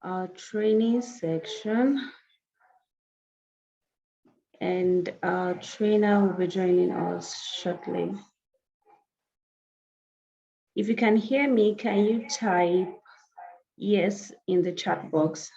our training section, and our trainer will be joining us shortly. If you can hear me, can you type yes in the chat box?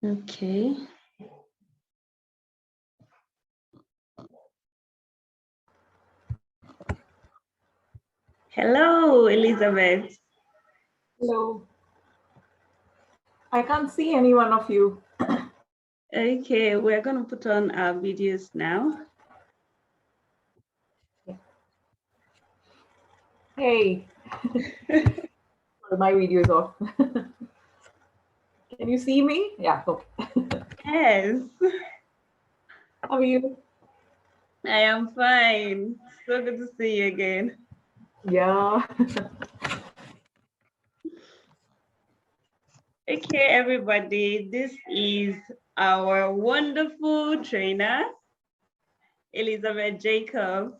Okay. Hello, Elizabeth. Hello. I can't see any one of you. Okay, we're going to put on our videos now. Hey. My video is off. Can you see me? Yeah. Okay. Yes. How are you? I am fine. So good to see you again. Yeah. Okay, everybody, this is our wonderful trainer, Elizabeth Jacob.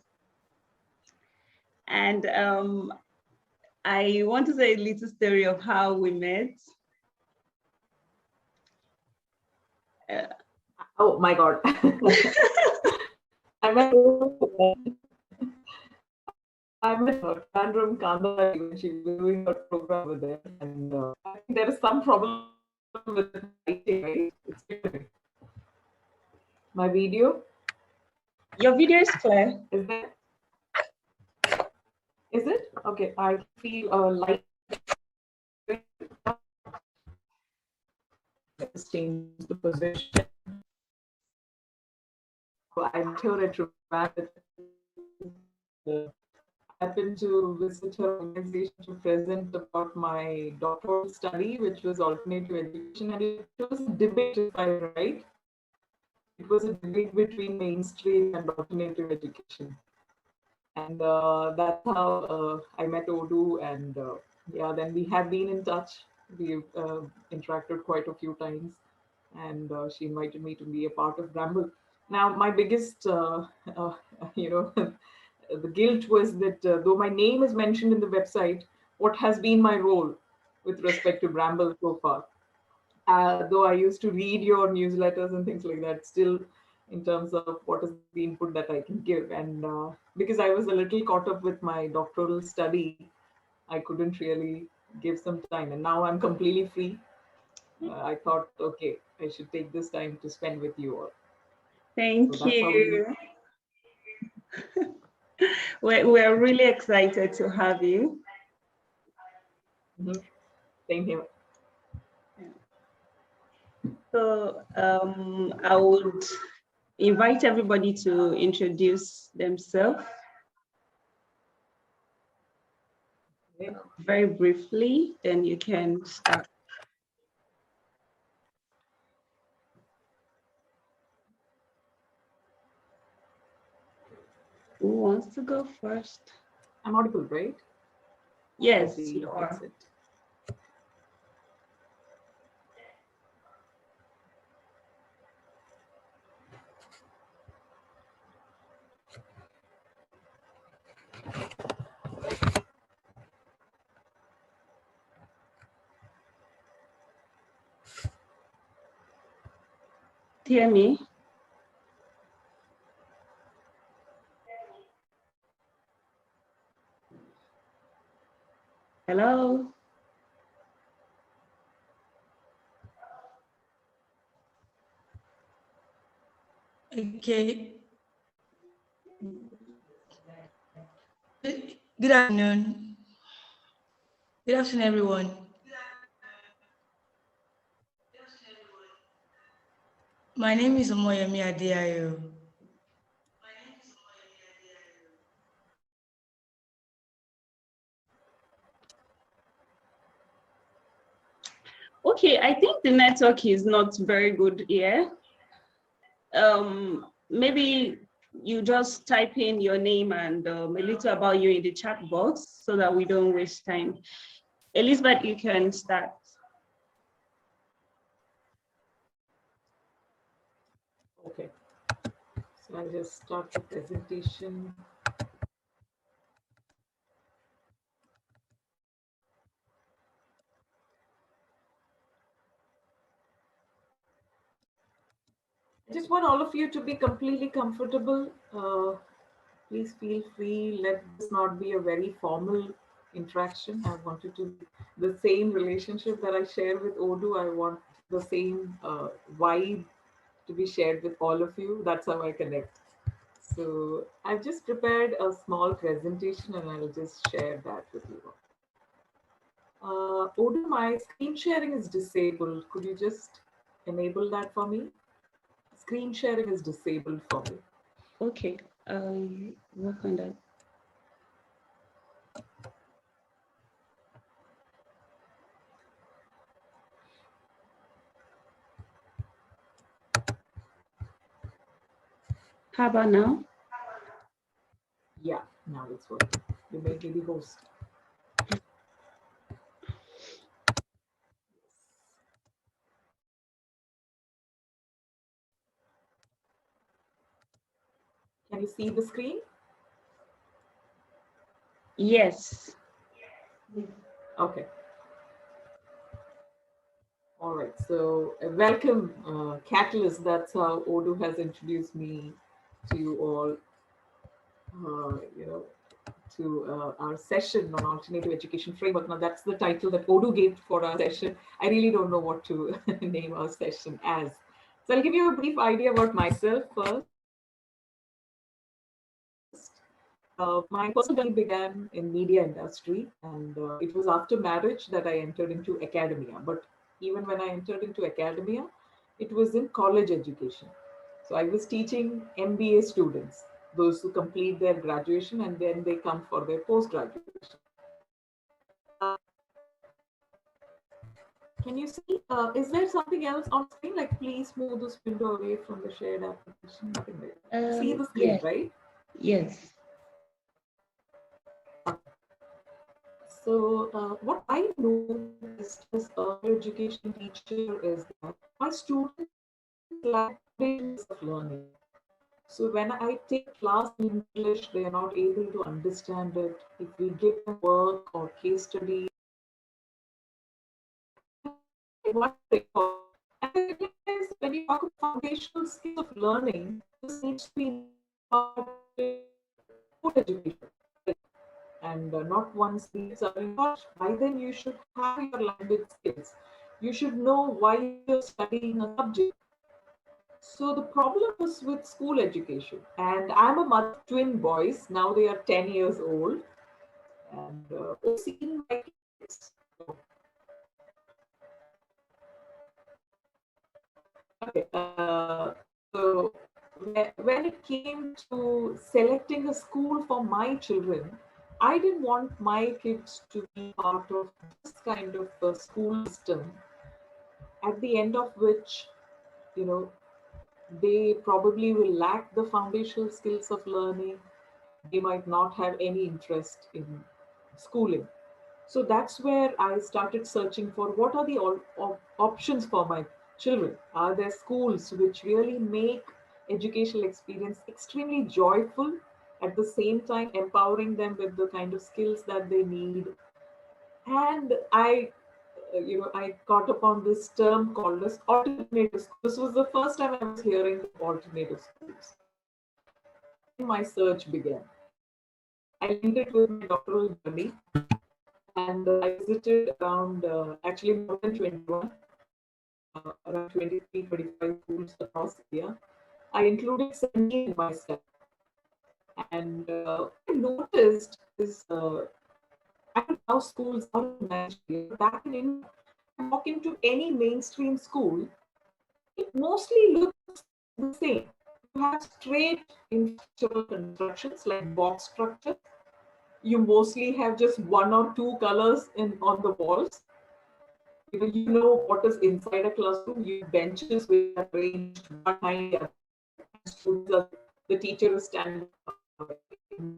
And I want to say a little story of how we met. Oh my God. I met her, Random Kanda, when she was doing her program over there. And I think there is some problem with the lighting, right? It's good. My video? Your video is clear. Is that? Is it? Okay, I feel light. Let's change the position. I'm sure it happened to visit her organization to present about my doctoral study, which was alternative education, and it was a debate, if I'm right. It was a debate between mainstream and alternative education, and that's how I met Odu, and yeah, then we have been in touch. We've interacted quite a few times, and she invited me to be a part of Bramble. Now, my biggest, you know, the guilt was that though my name is mentioned in the website, what has been my role with respect to Bramble so far? Though I used to read your newsletters and things like that, still in terms of what is the input that I can give. And because I was a little caught up with my doctoral study, I couldn't really give some time. And now I'm completely free. I thought, okay, I should take this time to spend with you all. Thank So that's how we... We're really excited to have you. Mm-hmm. Same here. So I would invite everybody to introduce themselves very briefly, then you can start. Who wants to go first? I'm audible, right? Yes, you are. Hear me? Hello? Okay. Good afternoon. Good afternoon, everyone. My name is Omoyemi Adeayo. Okay, I think the network is not very good here. maybe you just type in your name and a little about you in the chat box so that we don't waste time. Elizabeth, you can start. Okay, so I'll just start the presentation. I just want all of you to be completely comfortable. Please feel free. Let this not be a very formal interaction. I want it to be the same relationship that I share with Odoo. I want the same vibe to be shared with all of you. That's how I connect. So I've just prepared a small presentation and I'll just share that with you. Odoo, my screen sharing is disabled. Could you just enable that for me? Screen sharing is disabled for me. Okay, work on that. How about now? Yeah, now it's working. You may be the host. Can you see the screen? Yes. Okay. All right. So welcome, Catalyst. That's how Odoo has introduced me to you all. To our session on alternative education framework. Now that's the title that Odoo gave for our session. I really don't know what to name our session as. So I'll give you a brief idea about myself first. My personal journey began in media industry, and it was after marriage that I entered into academia. But even when I entered into academia, it was in college education. So I was teaching MBA students, those who complete their graduation and then they come for their post-graduation. Can you see? Is there something else on screen? Like, please move this window away from the shared application. See the screen, yeah. right? Yes. So what I noticed as an education teacher is that my students lack foundations of learning. So when I take class in English, they are not able to understand it. If we give them work or case study, what they call. And I realize when you talk about foundational skills of learning, this needs to be part of school education. And not once these are taught. By then, you should have your language skills. You should know why you're studying a subject. So the problem was with school education. And I'm a mother of twin boys. Now they are 10 years old. And seeing my kids. Okay. So when it came to selecting a school for my children, I didn't want my kids to be part of this kind of a school system, at the end of which, you know, they probably will lack the foundational skills of learning. They might not have any interest in schooling. So that's where I started searching for what are the options for my children. Are there schools which really make educational experience extremely joyful, at the same time empowering them with the kind of skills that they need? And I caught upon this term called as alternative schools. This was the first time I was hearing of alternative schools. My search began. I linked it with my doctoral journey, and I visited around actually more than 21, around 23, 25 schools across India. I included 17 in my study. And I noticed is I don't know how schools are managed here. Back in India, walk into any mainstream school, it mostly looks the same. You have straight infrastructural constructions like box structure. You mostly have just one or two colors on the walls. You know what is inside a classroom. You have benches which are arranged one behind the other. students are, the teacher is standing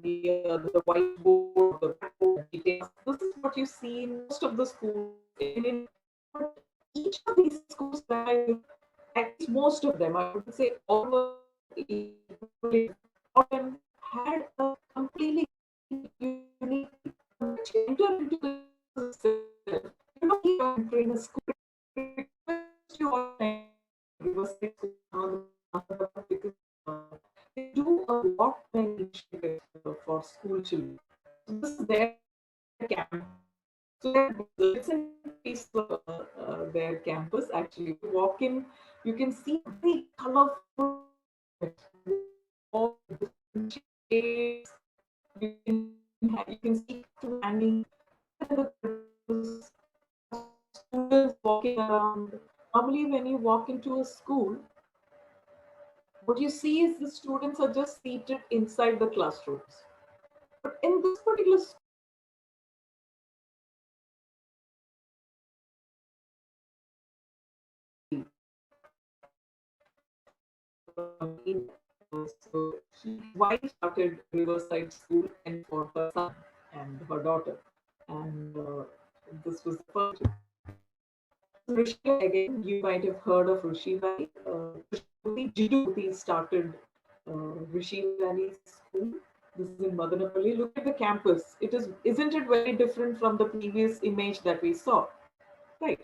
the whiteboard, the blackboard details. This is what you see in most of the schools. But each of these schools, at least most of them, I would say almost all of them had a completely unique enter into the system. You know, you are entering a school, you are because they do a lot many initiatives for school children. So this is their campus. So it's a piece of their campus. Actually, you walk in, you can see very colorful, all different shades. You can see hanging students walking around. Normally, when you walk into a school, what you see is the students are just seated inside the classrooms. But in this particular school, so his wife started Riverside School and for her son and her daughter. And this was the first. Rishi, again, you might have heard of Rishi Valley. Jiddu started Rishi Valley School. This is in Madanapalli. Look at the campus. Isn't it very different from the previous image that we saw? Right.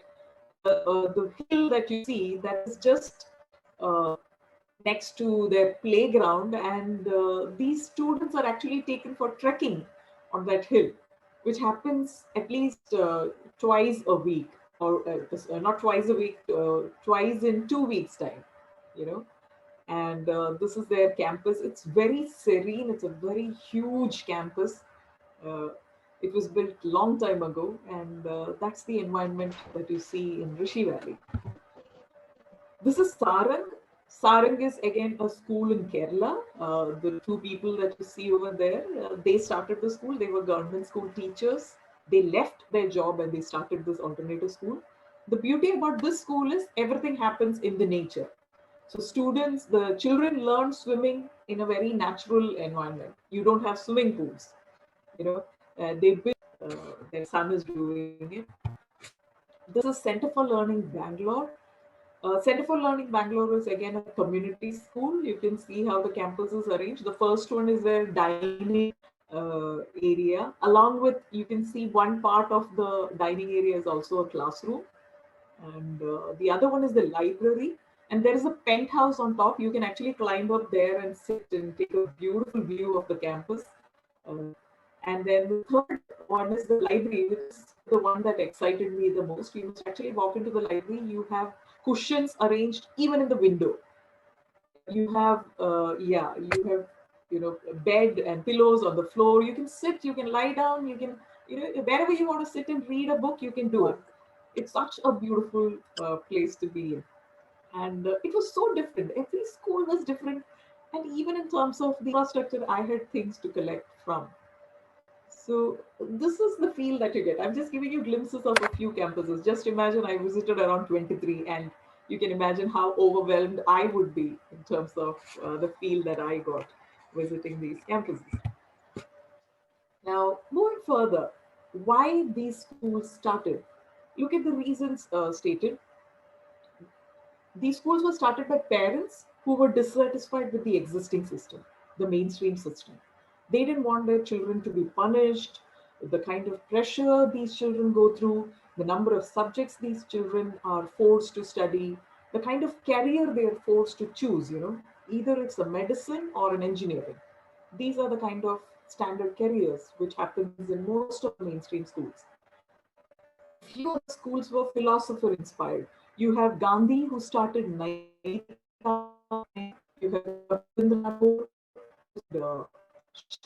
The hill that you see, that is just next to their playground, and these students are actually taken for trekking on that hill, which happens at least twice a week, or not twice a week, twice in 2 weeks time, you know. And this is their campus. It's very serene. It's a very huge campus. uh, it was built long time ago, and that's the environment that you see in Rishi Valley. This is Sarang. Sarang is again a school in Kerala. The two people that you see over there, they started the school. They were government school teachers. They left their job and they started this alternative school. The beauty about this school is everything happens in the nature. So students, the children learn swimming in a very natural environment. You don't have swimming pools. You know, they build. Their son is doing it. This is Center for Learning Bangalore. Center for Learning Bangalore is again a community school. You can see how the campus is arranged. The first one is their dining area. Along with, you can see one part of the dining area is also a classroom. And the other one is the library. And there is a penthouse on top. You can actually climb up there and sit and take a beautiful view of the campus. Uh, and then the third one is the library, which is the one that excited me the most. You must actually walk into the library. You have cushions arranged even in the window. You have, bed and pillows on the floor. You can sit, you can lie down, you can, wherever you want to sit and read a book, you can do it. It's such a beautiful place to be in. And it was so different. Every school was different. And even in terms of the infrastructure, I had things to collect from. So this is the feel that you get. I'm just giving you glimpses of a few campuses. Just imagine I visited around 23, and you can imagine how overwhelmed I would be in terms of the feel that I got visiting these campuses. Now, moving further, why these schools started? Look at the reasons stated. These schools were started by parents who were dissatisfied with the existing system, the mainstream system. They didn't want their children to be punished, the kind of pressure these children go through, the number of subjects these children are forced to study, the kind of career they are forced to choose, either it's a medicine or an engineering. These are the kind of standard careers which happens in most of the mainstream schools. Few of the schools were philosopher inspired. You have Gandhi, who started Naik. You have Rabindranath, the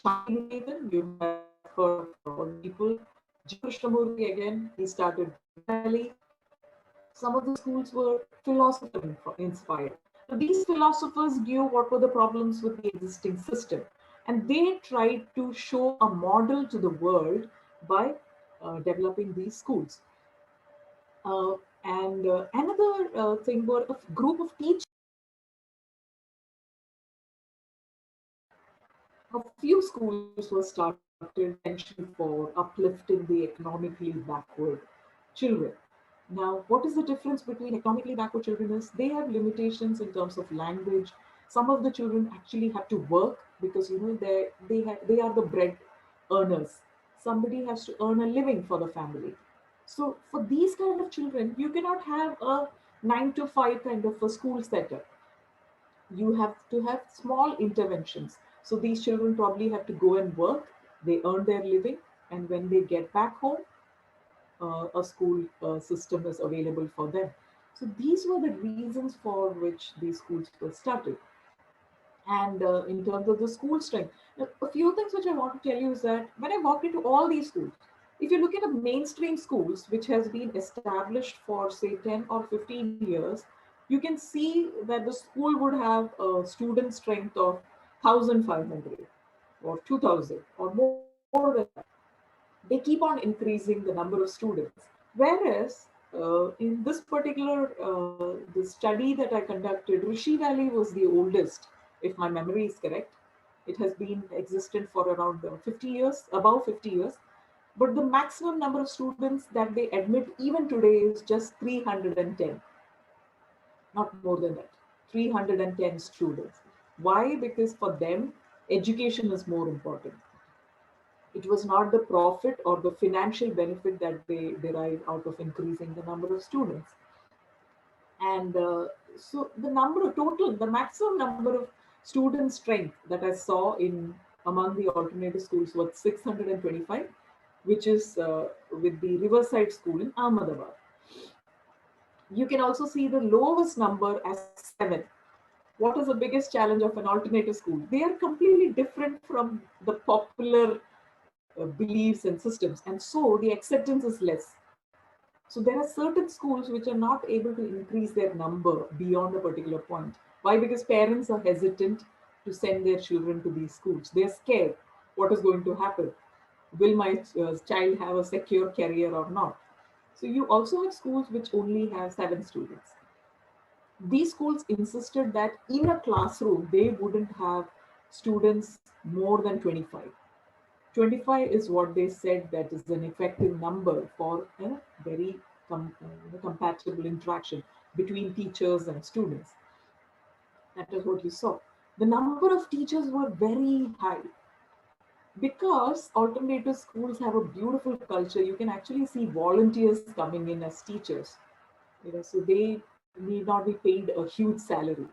Shantiniketan. You have heard of all people. G. Krishnamurti again, he started Valley. Some of the schools were philosopher inspired. Now, these philosophers knew what were the problems with the existing system, and they tried to show a model to the world by developing these schools. Uh, and another thing were a group of teachers A few schools were started intentionally for uplifting the economically backward children. Now, what is the difference between economically backward children is they have limitations in terms of language. Some of the children actually have to work because they are the bread earners. Somebody has to earn a living for the family. So for these kind of children, you cannot have a 9 to 5 kind of a school setup. You have to have small interventions. So these children probably have to go and work, they earn their living, and when they get back home, a school system is available for them. So these were the reasons for which these schools were started. And in terms of the school strength, now, a few things which I want to tell you is that when I walked into all these schools, if you look at the mainstream schools, which has been established for say 10 or 15 years, you can see that the school would have a student strength of 1,500 or 2,000 or more than that. They keep on increasing the number of students. Whereas in this particular the study that I conducted, Rishi Valley was the oldest, if my memory is correct. It has been existent for around 50 years, above 50 years. But the maximum number of students that they admit even today is just 310, not more than that. 310 students. Why? Because for them, education is more important. It was not the profit or the financial benefit that they derive out of increasing the number of students. And so the number of total, the maximum number of student strength that I saw in among the alternative schools was 625, which is with the Riverside School in Ahmedabad. You can also see the lowest number as 7. What is the biggest challenge of an alternative school? They are completely different from the popular beliefs and systems, and so the acceptance is less. So there are certain schools which are not able to increase their number beyond a particular point. Why? Because parents are hesitant to send their children to these schools. They are scared. What is going to happen? Will my child have a secure career or not? So you also have schools which only have 7 students. These schools insisted that in a classroom they wouldn't have students more than 25. 25 is what they said that is an effective number for a very compatible interaction between teachers and students. That is what you saw. The number of teachers were very high because alternative schools have a beautiful culture. You can actually see volunteers coming in as teachers. So they need not be paid a huge salary,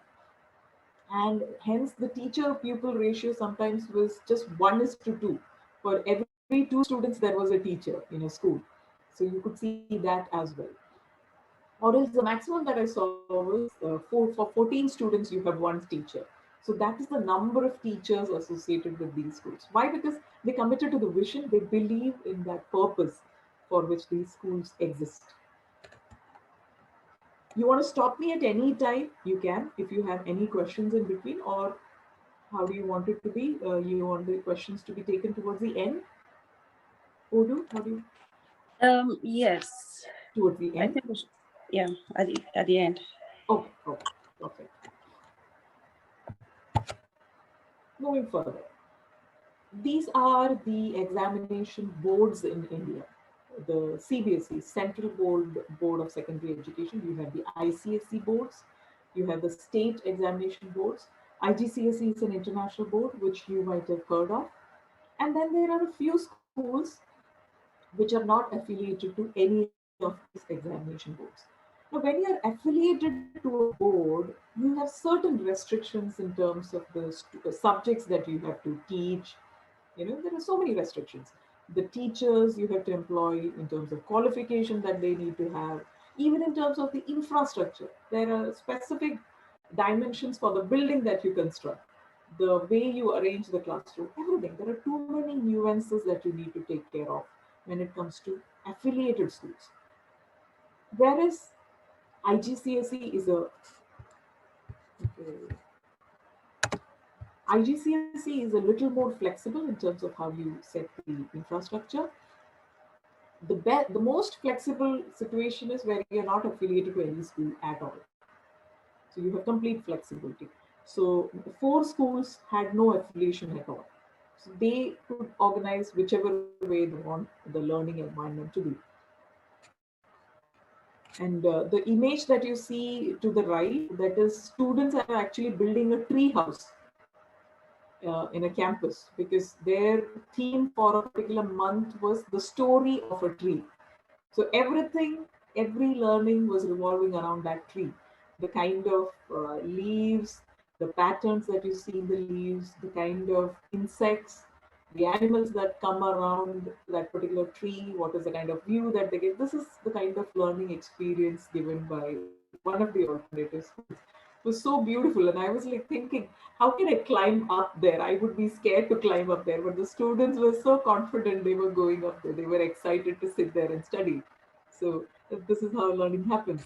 and hence the teacher pupil ratio sometimes was just 1:2. For every 2 students there was a teacher in a school, so you could see that as well. Or else the maximum that I saw was for 14 students you have one teacher. So that is the number of teachers associated with these schools. Why? Because they committed to the vision, they believe in that purpose for which these schools exist. You want to stop me at any time, you can, if you have any questions in between, or how do you want it to be? You want the questions to be taken towards the end? Odu, how do you? Yes. Towards the I end? think we should, yeah, at the end. Okay, okay, perfect. Moving further. These are the examination boards in India. The CBSE, Central Board of Secondary Education. You have the ICSE boards. You have the state examination boards. IGCSE is an international board, which you might have heard of. And then there are a few schools which are not affiliated to any of these examination boards. Now, when you're affiliated to a board, you have certain restrictions in terms of the subjects that you have to teach. There are so many restrictions. The teachers you have to employ, in terms of qualification that they need to have, even in terms of the infrastructure. There are specific dimensions for the building that you construct, the way you arrange the classroom, everything. There are too many nuances that you need to take care of when it comes to affiliated schools. Whereas IGCSE is a okay, IGCSE is a little more flexible in terms of how you set the infrastructure. The most flexible situation is where you're not affiliated to any school at all. So you have complete flexibility. So 4 schools had no affiliation at all. So they could organize whichever way they want the learning environment to be. And the image that you see to the right, that is students are actually building a tree house in a campus, because their theme for a particular month was the story of a tree. So everything, every learning was revolving around that tree. The kind of leaves, the patterns that you see in the leaves, the kind of insects, the animals that come around that particular tree, what is the kind of view that they get. This is the kind of learning experience given by one of the alternative schools. It was so beautiful. And I was like thinking, how can I climb up there? I would be scared to climb up there. But the students were so confident they were going up there. They were excited to sit there and study. So this is how learning happens.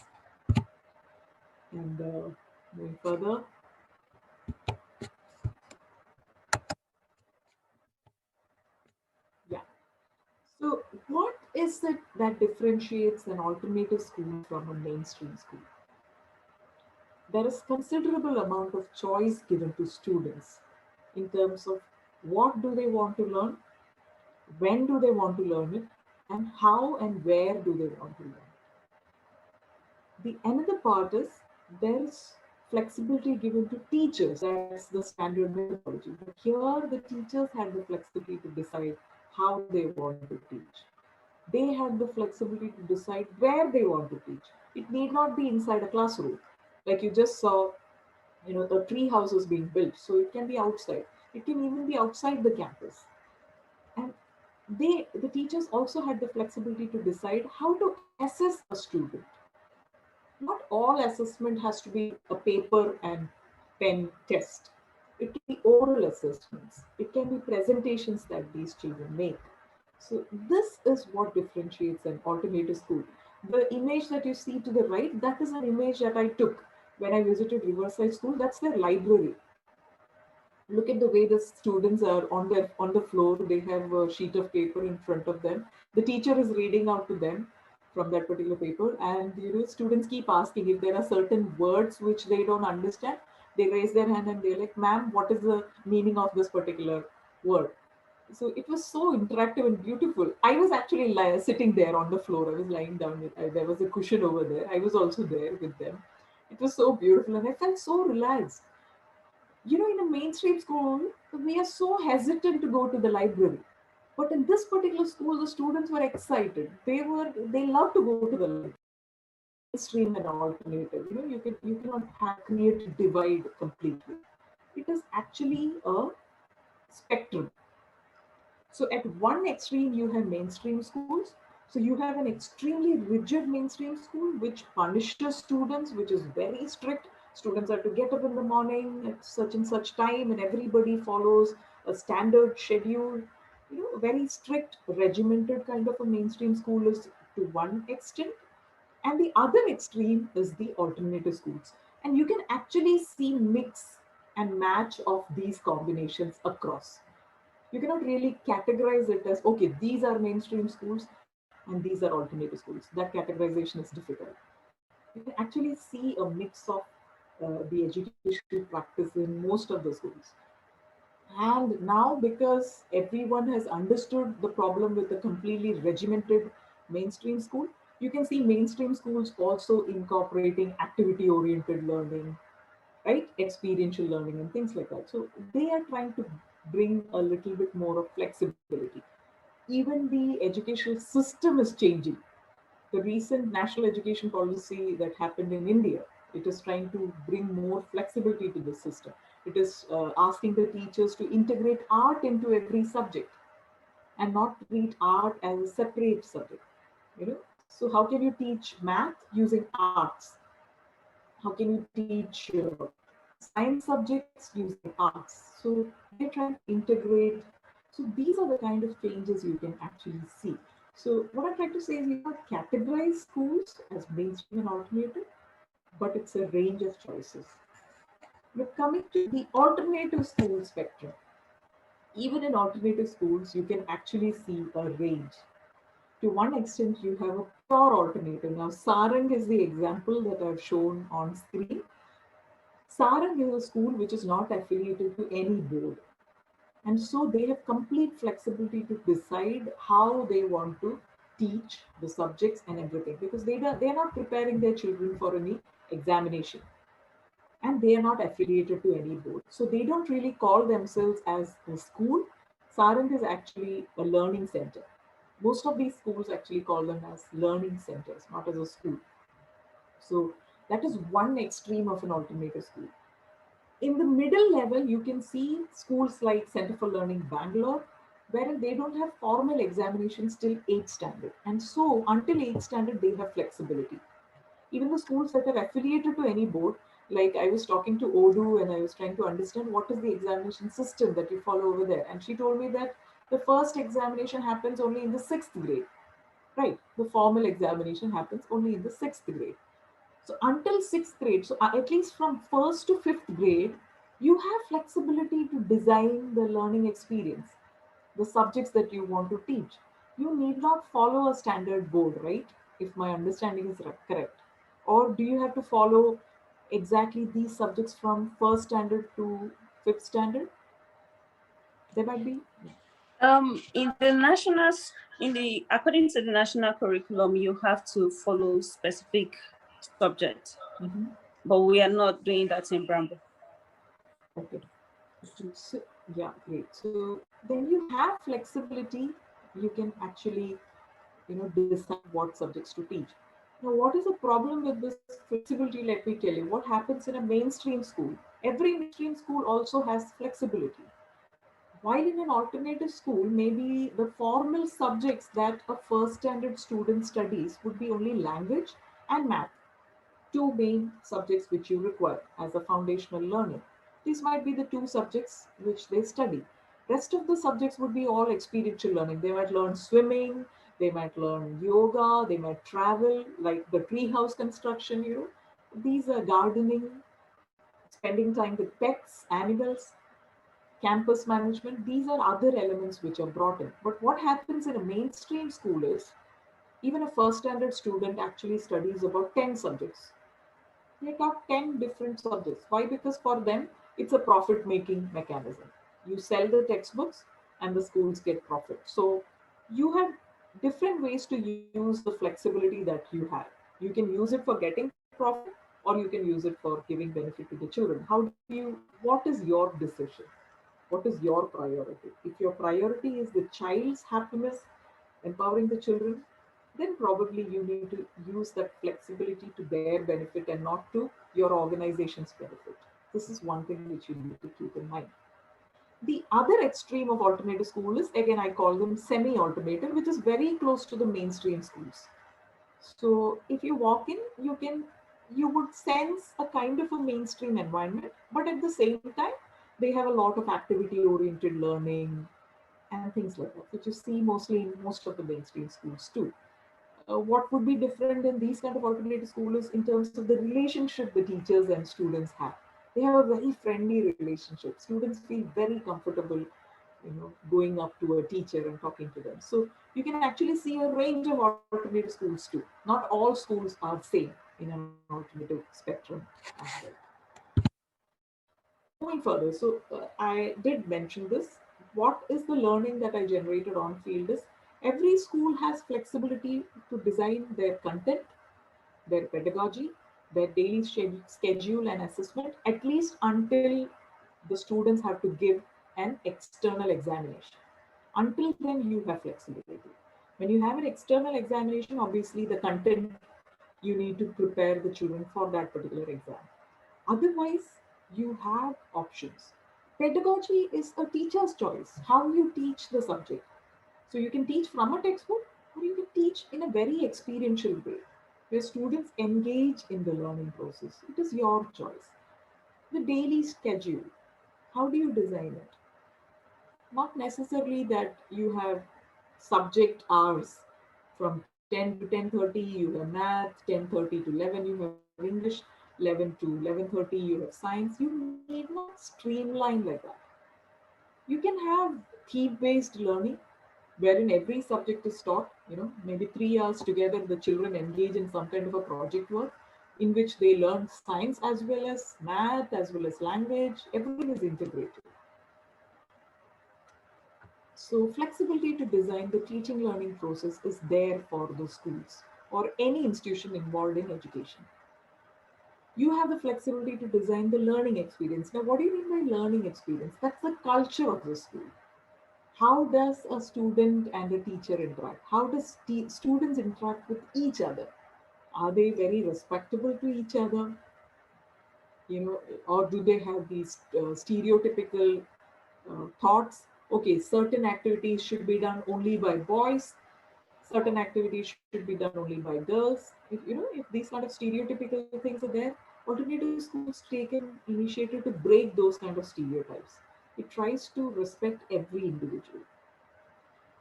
And moving further, yeah. So what is it that differentiates an alternative school from a mainstream school? There is considerable amount of choice given to students in terms of what do they want to learn, when do they want to learn it, and how and where do they want to learn. The another part is there's flexibility given to teachers. That's the standard methodology. But here the teachers had the flexibility to decide how they want to teach. They had the flexibility to decide where they want to teach. It need not be inside a classroom. Like you just saw, a tree house is being built. So it can be outside. It can even be outside the campus. And the teachers also had the flexibility to decide how to assess a student. Not all assessment has to be a paper and pen test. It can be oral assessments. It can be presentations that these children make. So this is what differentiates an alternative school. The image that you see to the right, that is an image that I took when I visited Riverside School. That's their library. Look at the way the students are on the floor. They have a sheet of paper in front of them. The teacher is reading out to them from that particular paper, and students keep asking if there are certain words which they don't understand. They raise their hand and they're like, "Ma'am, what is the meaning of this particular word?" So it was so interactive and beautiful. I was actually sitting there on the floor. I was lying down. There was a cushion over there. I was also there with them. It was so beautiful, and I felt so relaxed. In a mainstream school, we are so hesitant to go to the library. But in this particular school, the students were excited. They love to go to the library. Mainstream and alternative. You cannot create a divide completely. It is actually a spectrum. So at one extreme, you have mainstream schools. So you have an extremely rigid mainstream school, which punishes students, which is very strict. Students are to get up in the morning at such and such time, and everybody follows a standard schedule. Very strict, regimented kind of a mainstream school is to one extent. And the other extreme is the alternative schools. And you can actually see mix and match of these combinations across. You cannot really categorize it as, okay, these are mainstream schools and these are alternative schools. That categorization is difficult. You can actually see a mix of the educational practice in most of the schools. And now, because everyone has understood the problem with the completely regimented mainstream school, you can see mainstream schools also incorporating activity oriented learning, right? Experiential learning and things like that. So they are trying to bring a little bit more of flexibility. Even the educational system is changing. The recent national education policy that happened in India, it is trying to bring more flexibility to the system. It is asking the teachers to integrate art into every subject and not treat art as a separate subject. So how can you teach math using arts? How can you teach science subjects using arts? So they're trying to integrate. So these are the kind of changes you can actually see. So what I'm trying to say is you not categorize schools as mainstream and alternative, but it's a range of choices. But coming to the alternative school spectrum, even in alternative schools, you can actually see a range. To one extent, you have a pure alternative. Now, Sarang is the example that I've shown on screen. Sarang is a school which is not affiliated to any board. And so they have complete flexibility to decide how they want to teach the subjects and everything, because they're not preparing their children for any examination, and they are not affiliated to any board. So they don't really call themselves as a school. Sarand is actually a learning center. Most of these schools actually call them as learning centers, not as a school. So that is one extreme of an alternative school. In the middle level, you can see schools like Center for Learning Bangalore, wherein they don't have formal examinations till 8th standard. And so until 8th standard, they have flexibility. Even the schools that are affiliated to any board, like I was talking to Odu and I was trying to understand what is the examination system that you follow over there. And she told me that the first examination happens only in the 6th grade, right? The formal examination happens only in the 6th grade. So until 6th grade, so at least from 1st to 5th grade, you have flexibility to design the learning experience, the subjects that you want to teach. You need not follow a standard board, right? If my understanding is correct. Or do you have to follow exactly these subjects from first standard to fifth standard? There might be. In the according to the national curriculum, you have to follow specific subjects, but we are not doing that in Bramble. Okay. So, yeah, great. So then you have flexibility. You can actually, decide what subjects to teach. Now, what is the problem with this flexibility? Let me tell you. What happens in a mainstream school? Every mainstream school also has flexibility. While in an alternative school, maybe the formal subjects that a first standard student studies would be only language and math, two main subjects which you require as a foundational learning. These might be the two subjects which they study. Rest of the subjects would be all experiential learning. They might learn swimming, they might learn yoga, they might travel, like the treehouse construction. These are gardening, spending time with pets, animals, campus management. These are other elements which are brought in. But what happens in a mainstream school is even a first standard student actually studies about 10 subjects. They taught 10 different subjects. Why? Because for them, it's a profit making mechanism. You sell the textbooks and the schools get profit. So you have different ways to use the flexibility that you have. You can use it for getting profit, or you can use it for giving benefit to the children. What is your decision? What is your priority? If your priority is the child's happiness, empowering the children, then probably you need to use that flexibility to their benefit and not to your organization's benefit. This is one thing which you need to keep in mind. The other extreme of alternative school is, again, I call them semi-alternative, which is very close to the mainstream schools. So if you walk in, you would sense a kind of a mainstream environment, but at the same time, they have a lot of activity-oriented learning and things like that, which you see mostly in most of the mainstream schools too. What would be different in these kind of alternative schools is in terms of the relationship the teachers and students have. They have a very friendly relationship. Students feel very comfortable, going up to a teacher and talking to them. So you can actually see a range of alternative schools too. Not all schools are same in an alternative spectrum as well. Moving further, so I did mention this. What is the learning that I generated on field is every school has flexibility to design their content, their pedagogy, their daily schedule and assessment, at least until the students have to give an external examination. Until then, you have flexibility. When you have an external examination, obviously the content you need to prepare the children for that particular exam. Otherwise, you have options. Pedagogy is a teacher's choice, how you teach the subject. So you can teach from a textbook or you can teach in a very experiential way where students engage in the learning process. It is your choice. The daily schedule, how do you design it? Not necessarily that you have subject hours from 10 to 10:30 you have math, 10:30 to 11 you have English, 11 to 11:30 you have science. You need not streamline like that. You can have theme-based learning wherein every subject is taught, maybe 3 hours together, the children engage in some kind of a project work in which they learn science as well as math, as well as language. Everything is integrated. So flexibility to design the teaching learning process is there for the schools or any institution involved in education. You have the flexibility to design the learning experience. Now, what do you mean by learning experience? That's the culture of the school. How does a student and a teacher interact? How does students interact with each other? Are they very respectable to each other? Or do they have these stereotypical thoughts? Okay, certain activities should be done only by boys, certain activities should be done only by girls. If these kind of stereotypical things are there, alternative schools take an initiative to break those kind of stereotypes. It tries to respect every individual.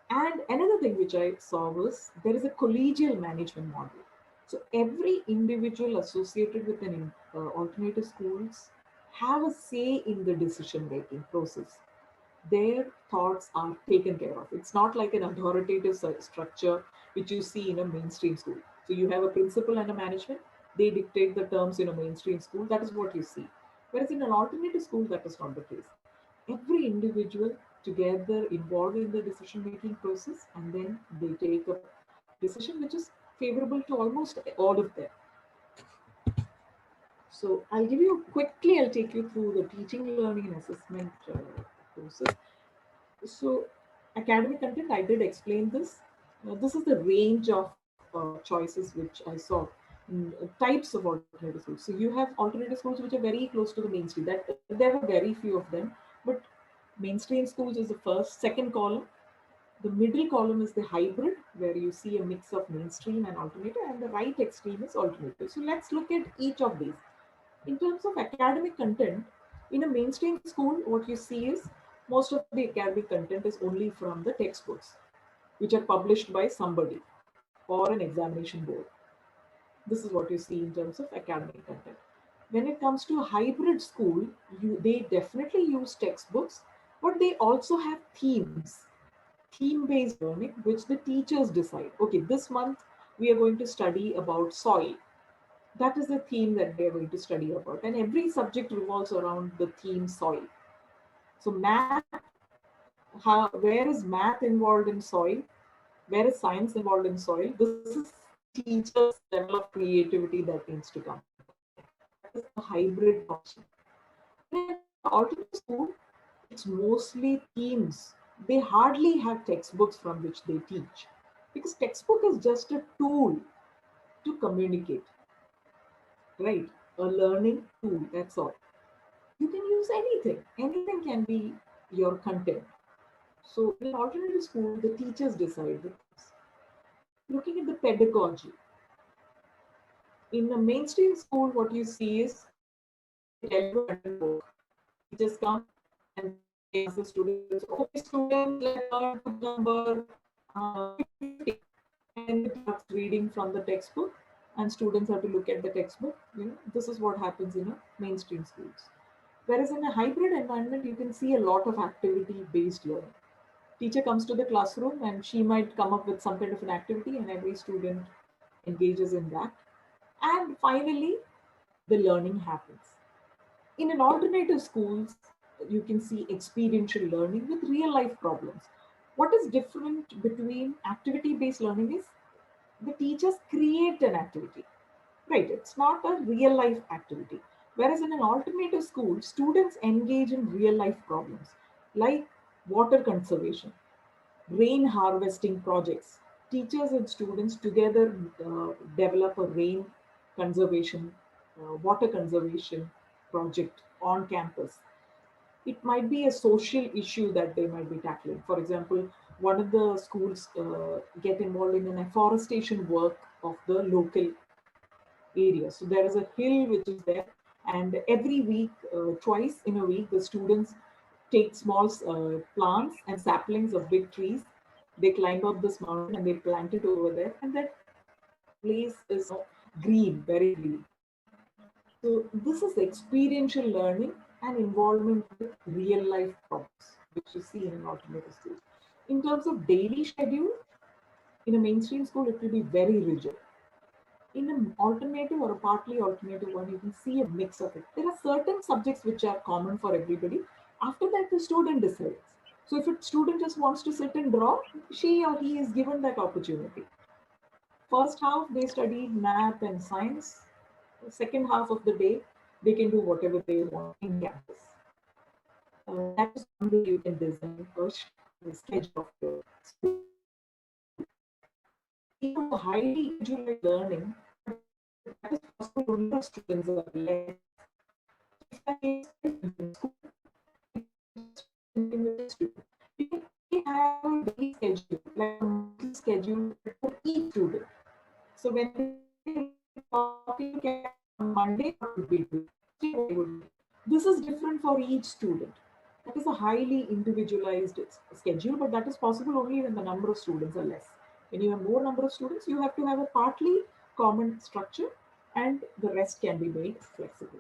And another thing which I saw was there is a collegial management model. So every individual associated with an alternative schools have a say in the decision making process. Their thoughts are taken care of. It's not like an authoritative structure which you see in a mainstream school. So you have a principal and a management. They dictate the terms in a mainstream school. That is what you see. Whereas in an alternative school, that is not the case. Every individual together involved in the decision making process, and then they take a decision which is favorable to almost all of them. So I'll take you through the teaching, learning, and assessment process. So academic content, I did explain this. This is the range of choices which I saw. Types of alternative schools. So you have alternative schools which are very close to the mainstream. That there were very few of them, but mainstream schools is the first, second column. The middle column is the hybrid, where you see a mix of mainstream and alternative, and the right extreme is alternative. So let's look at each of these. In terms of academic content, in a mainstream school, what you see is most of the academic content is only from the textbooks, which are published by somebody or an examination board. This is what you see in terms of academic content. When it comes to a hybrid school, they definitely use textbooks, but they also have themes, theme-based learning, which the teachers decide. Okay, this month we are going to study about soil. That is the theme that they are going to study about. And every subject revolves around the theme soil. So math, where is math involved in soil? Where is science involved in soil? This is teachers' level of creativity that needs to come. That is the hybrid option. In an alternate school, it's mostly themes. They hardly have textbooks from which they teach, because textbook is just a tool to communicate, right? A learning tool, that's all. You can use anything. Anything can be your content. So in an alternative school, the teachers decide the things. Looking at the pedagogy, in a mainstream school, what you see is they tell you a content book. Teachers come and they ask the students, okay, students, let's learn to number 50. And it starts reading from the textbook, and students have to look at the textbook. This is what happens in a mainstream schools. Whereas in a hybrid environment, you can see a lot of activity-based learning. Teacher comes to the classroom and she might come up with some kind of an activity, and every student engages in that. And finally, the learning happens. In an alternative schools, you can see experiential learning with real life problems. What is different between activity-based learning is the teachers create an activity, right? It's not a real life activity. Whereas in an alternative school, students engage in real life problems like water conservation, rain harvesting projects. Teachers and students together develop a rain conservation, water conservation project on campus. It might be a social issue that they might be tackling. For example, one of the schools get involved in an afforestation work of the local area. So there is a hill which is there, and every week, twice in a week, the students take small plants and saplings of big trees. They climb up this mountain and they plant it over there, and that place is green, very green. So this is experiential learning and involvement with real life problems, which you see in an alternative school. In terms of daily schedule, in a mainstream school, it will be very rigid. In an alternative or a partly alternative one, you can see a mix of it. There are certain subjects which are common for everybody. After that, the student decides. So if a student just wants to sit and draw, she or he is given that opportunity. First half, they study math and science. The second half of the day, they can do whatever they want in campus. That is one way you can design a schedule of your school. Even the highly individualized learning, that is possible only if students are less. If I case in school, you can have a daily schedule, like a monthly schedule for each student. So when they talk, you can on Monday what would we do? Tuesday what would we do? This is different for each student. That is a highly individualized schedule, but that is possible only when the number of students are less. When you have more number of students, you have to have a partly common structure and the rest can be made flexible.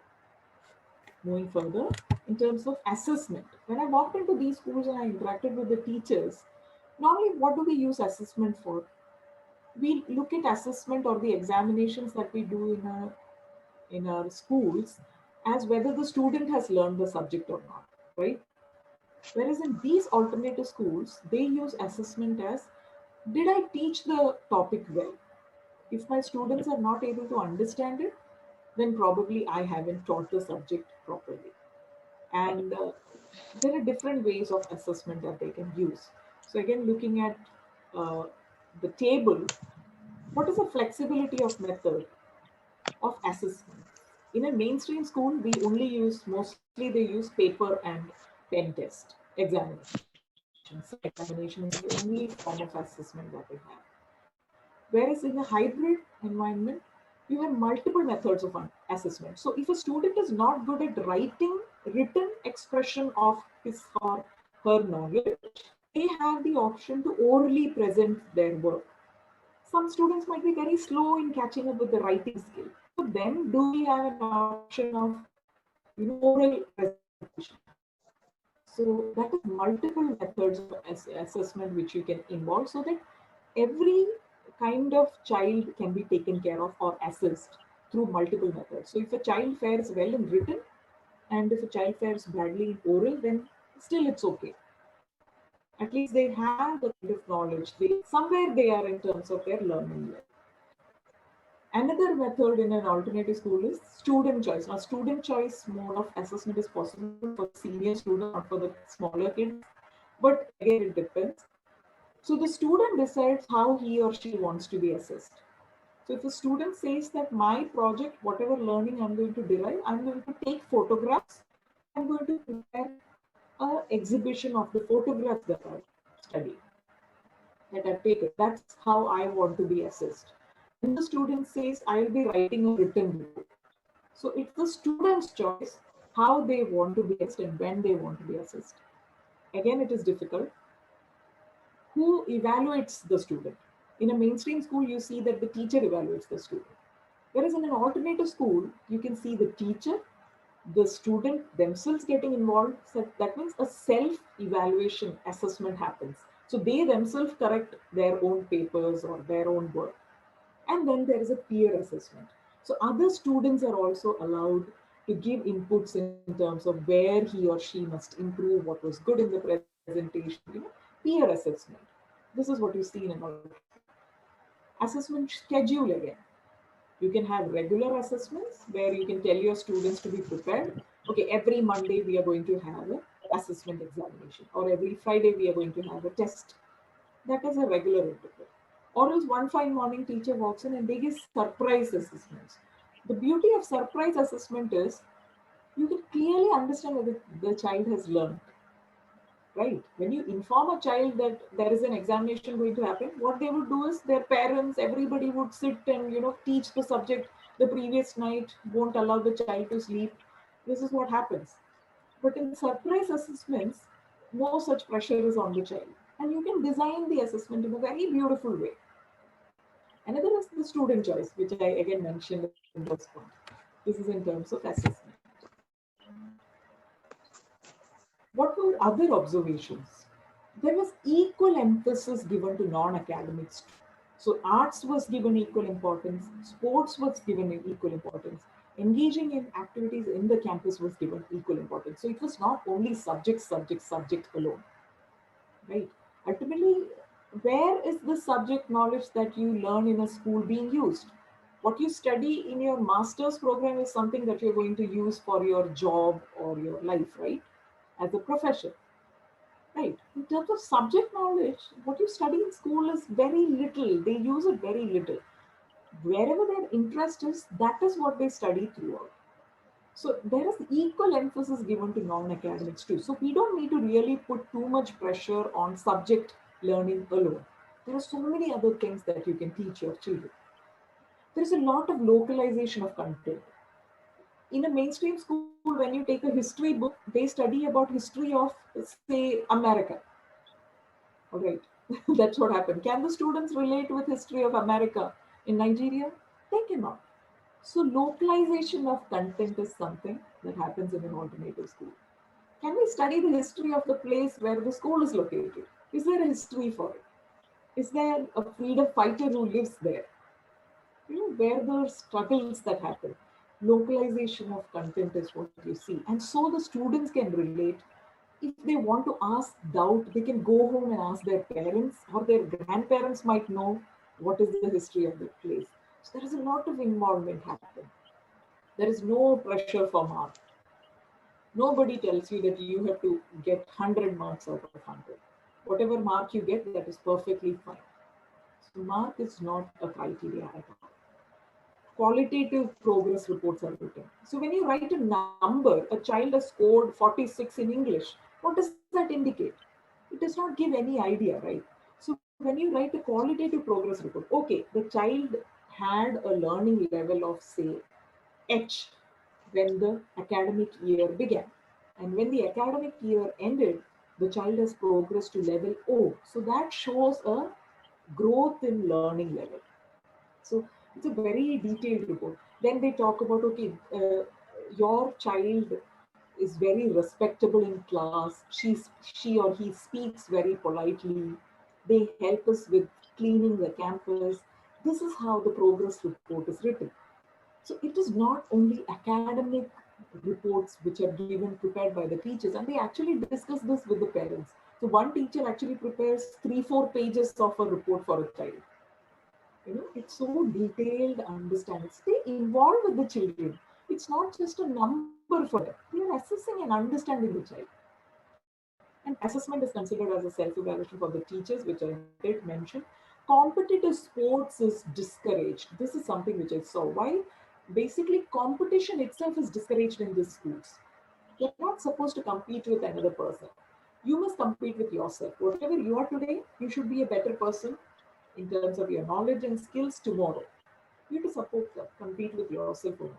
Moving further, in terms of assessment, when I walked into these schools and I interacted with the teachers, normally what do we use assessment for? We look at assessment or the examinations that we do in our schools as whether the student has learned the subject or not, right? Whereas in these alternative schools, they use assessment as, did I teach the topic well? If my students are not able to understand it, then probably I haven't taught the subject properly. And there are different ways of assessment that they can use. So again, looking at uh, the table, what is the flexibility of method of assessment? In a mainstream school, we only use, mostly they use paper and pen test examination. Self-examination is the only form of assessment that we have. Whereas in a hybrid environment, you have multiple methods of assessment. So if a student is not good at writing written expression of his or her knowledge, they have the option to orally present their work. Some students might be very slow in catching up with the writing skill. For them, do we have an option of oral presentation? So that is multiple methods of assessment which you can involve so that every kind of child can be taken care of or assessed through multiple methods. So if a child fares well in written and if a child fares badly in oral, then still it's okay. At least they have the kind of knowledge. Somewhere they are in terms of their learning level. Another method in an alternative school is student choice. Now, student choice mode of assessment is possible for senior students, not for the smaller kids. But again, it depends. So the student decides how he or she wants to be assessed. So if a student says that my project, whatever learning I'm going to derive, I'm going to take photographs, I'm going to prepare an exhibition of the photographs that I've studied, that I've taken. That's how I want to be assessed. Then the student says, I'll be writing a written report. So it's the student's choice how they want to be assessed and when they want to be assessed. Again, it is difficult. Who evaluates the student? In a mainstream school, you see that the teacher evaluates the student. Whereas in an alternative school, you can see the teacher, the student themselves getting involved. So that means a self-evaluation assessment happens. So they themselves correct their own papers or their own work. And then there is a peer assessment. So other students are also allowed to give inputs in terms of where he or she must improve, what was good in the presentation, peer assessment. This is what you see in an alternative. Assessment schedule again. You can have regular assessments where you can tell your students to be prepared. Okay, every Monday we are going to have an assessment examination, or every Friday we are going to have a test. That is a regular interval. Or else one fine morning teacher walks in and they give surprise assessments. The beauty of surprise assessment is you can clearly understand whether the child has learned. Right? When you inform a child that there is an examination going to happen, what they would do is their parents, everybody would sit and teach the subject the previous night, won't allow the child to sleep. This is what happens. But in surprise assessments, no such pressure is on the child. And you can design the assessment in a very beautiful way. Another is the student choice, which I again mentioned in this point. This is in terms of assessment. What were other observations? There was equal emphasis given to non-academics. So arts was given equal importance, sports was given equal importance, engaging in activities in the campus was given equal importance. So it was not only subject alone. right? Ultimately, where is the subject knowledge that you learn in a school being used? What you study in your master's program is something that you're going to use for your job or your life, right? As a profession, right? In terms of subject knowledge, what you study in school is very little. They use it very little. Wherever their interest is, that is what they study throughout. So there is equal emphasis given to non-academics too. So we don't need to really put too much pressure on subject learning alone. There are so many other things that you can teach your children. There is a lot of localization of content. In a mainstream school, when you take a history book, they study about history of, say, America. All right, that's what happened. Can the students relate with history of America in Nigeria? They cannot. So localization of content is something that happens in an alternative school. Can we study the history of the place where the school is located? Is there a history for it? Is there a freedom fighter who lives there? Where the struggles that happen. Localization of content is what you see. And so the students can relate. If they want to ask doubt, they can go home and ask their parents, or their grandparents might know what is the history of that place. So there is a lot of involvement happening. There is no pressure for mark. Nobody tells you that you have to get 100 marks out of 100. Whatever mark you get, that is perfectly fine. So mark is not a criteria at all. Qualitative progress reports are written. So when you write a number, a child has scored 46 in English, what does that indicate? It does not give any idea, right? So when you write a qualitative progress report, okay, the child had a learning level of, say, H when the academic year began. And when the academic year ended, the child has progressed to level O. So that shows a growth in learning level. So it's a very detailed report. Then they talk about, okay, your child is very respectable in class. She or he speaks very politely. They help us with cleaning the campus. This is how the progress report is written. So it is not only academic reports which are given prepared by the teachers, and they actually discuss this with the parents. So one teacher actually prepares 3-4 pages of a report for a child. It's so detailed, understanding. Stay involved with the children. It's not just a number for them. They are assessing and understanding the child. And assessment is considered as a self-evaluation for the teachers, which I did mention. Competitive sports is discouraged. This is something which I saw. Why? Basically, competition itself is discouraged in these schools. You're not supposed to compete with another person. You must compete with yourself. Whatever you are today, you should be a better person in terms of your knowledge and skills tomorrow. You have to support that, compete with yourself only.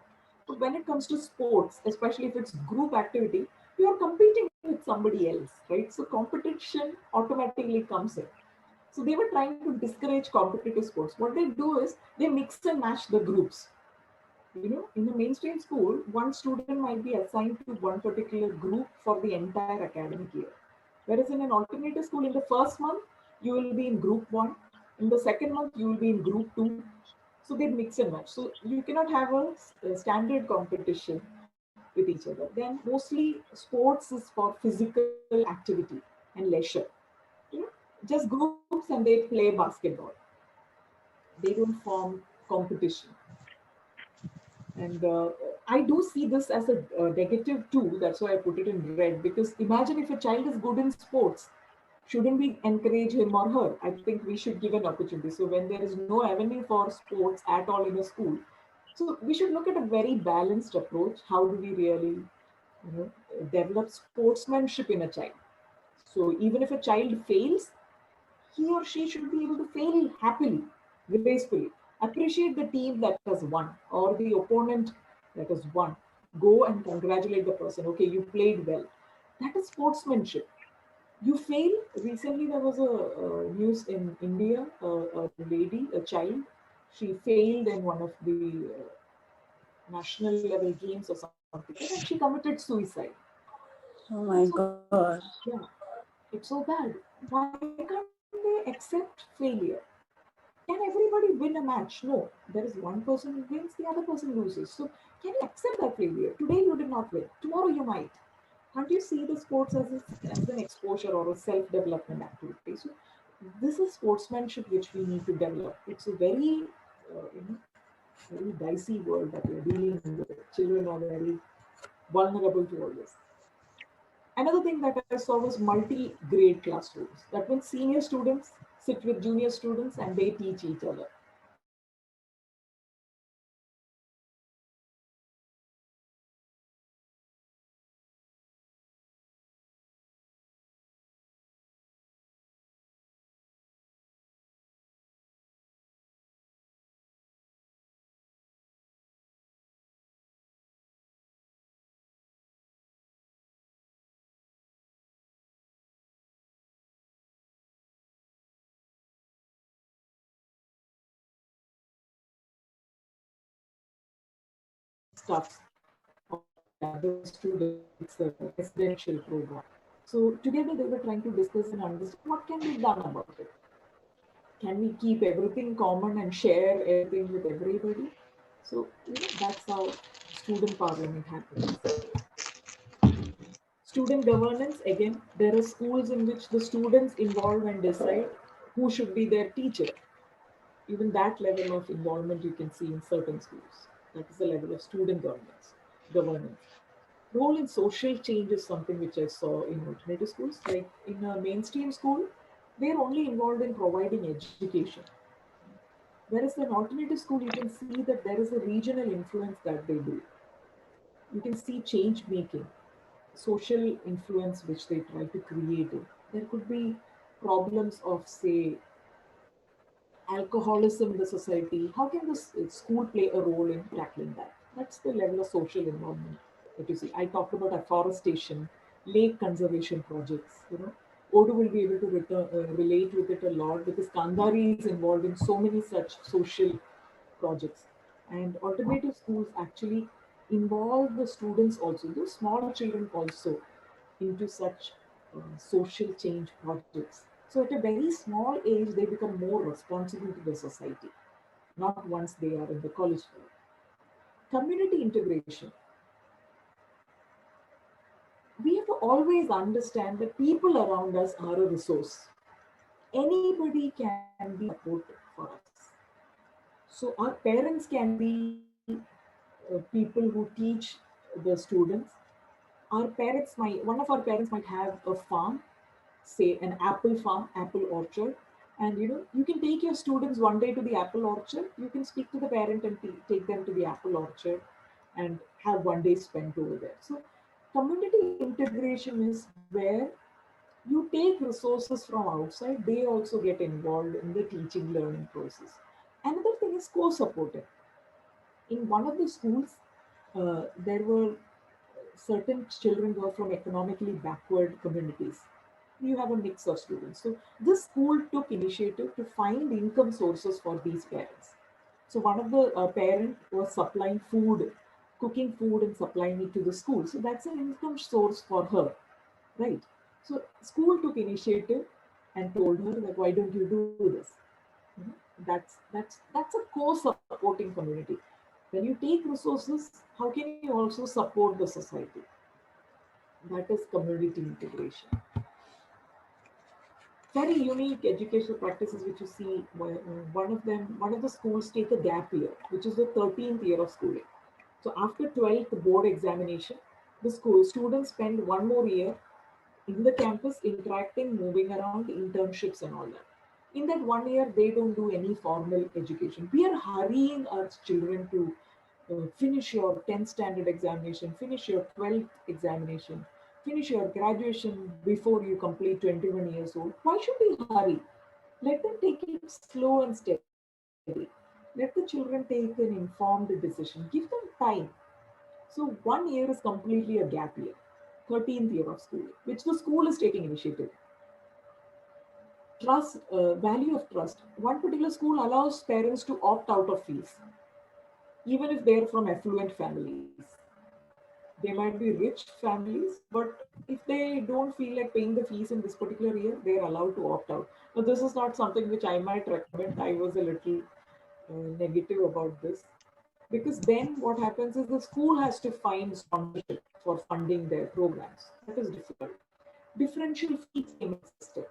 But when it comes to sports, especially if it's group activity, you are competing with somebody else, right? So competition automatically comes in. So they were trying to discourage competitive sports. What they do is they mix and match the groups. In a mainstream school, one student might be assigned to one particular group for the entire academic year. Whereas in an alternative school, in the first month, you will be in group one. In the second month, you will be in group two. So they mix and match. So you cannot have a standard competition with each other. Then mostly sports is for physical activity and leisure. You know, just groups and they play basketball. They don't form competition. And I do see this as a negative too. That's why I put it in red. Because imagine if a child is good in sports, shouldn't we encourage him or her? I think we should give an opportunity. So when there is no avenue for sports at all in a school, so we should look at a very balanced approach. How do we really, develop sportsmanship in a child? So even if a child fails, he or she should be able to fail happily, gracefully. Appreciate the team that has won or the opponent that has won. Go and congratulate the person. Okay, you played well. That is sportsmanship. You fail. Recently, there was a news in India. A lady, a child, she failed in one of the national level games or something, and she committed suicide. Oh my God. Yeah, it's so bad. Why can't they accept failure? Can everybody win a match? No. There is one person who wins, the other person loses. So can you accept that failure? Today you did not win. Tomorrow you might. Can't you see the sports as an exposure or a self-development activity? So this is sportsmanship which we need to develop. It's a very, very dicey world that we're dealing with. Children are very vulnerable to all this. Another thing that I saw was multi-grade classrooms. That means senior students sit with junior students and they teach each other. Stuff of the students, it's a residential program. So together they were trying to discuss and understand what can be done about it. Can we keep everything common and share everything with everybody? So that's how student parliament happens. Student governance, again, there are schools in which the students involve and decide who should be their teacher. Even that level of involvement you can see in certain schools. That is the level of student governance. Role in social change is something which I saw in alternative schools. Like in a mainstream school, they're only involved in providing education. Whereas in alternative school, you can see that there is a regional influence that they do. You can see change making, social influence which they try to create. There could be problems of, say, alcoholism in the society. How can the school play a role in tackling that? That's the level of social involvement that you see. I talked about afforestation, lake conservation projects. Odu will be able to relate with it a lot because Kandari is involved in so many such social projects. And alternative schools actually involve the students also, the small children also, into such social change projects. So at a very small age, they become more responsible to the society, not once they are in the college level. Community integration. We have to always understand that people around us are a resource. Anybody can be support for us. So our parents can be people who teach the students. Our parents might, one of our parents might have a farm, say an apple farm, apple orchard, and you can take your students one day to the apple orchard. You can speak to the parent and take them to the apple orchard and have one day spent over there. So community integration is where you take resources from outside, they also get involved in the teaching learning process. Another thing is co-supporting. In one of the schools, there were certain children were from economically backward communities. You have a mix of students. So this school took initiative to find income sources for these parents. So one of the parent was supplying food, cooking food and supplying it to the school. So that's an income source for her, right? So school took initiative and told her that why don't you do this? You know, that's a co-supporting community. When you take resources, how can you also support the society? That is community integration. Very unique educational practices which you see. One of the schools take a gap year, which is the 13th year of schooling. So after 12th board examination, the school students spend one more year in the campus interacting, moving around, internships and all that. In that one year, they don't do any formal education. We are hurrying our children to finish your 10th standard examination, finish your 12th examination, finish your graduation before you complete 21 years old. Why should we hurry? Let them take it slow and steady. Let the children take an informed decision. Give them time. So 1 year is completely a gap year, 13th year of schooling, which the school is taking initiative. Trust, value of trust. One particular school allows parents to opt out of fees, even if they're from affluent families. They might be rich families, but if they don't feel like paying the fees in this particular year, they're allowed to opt out. Now, this is not something which I might recommend. I was a little negative about this. Because then what happens is the school has to find sponsorship for funding their programs. That is difficult. Differential fee payment system.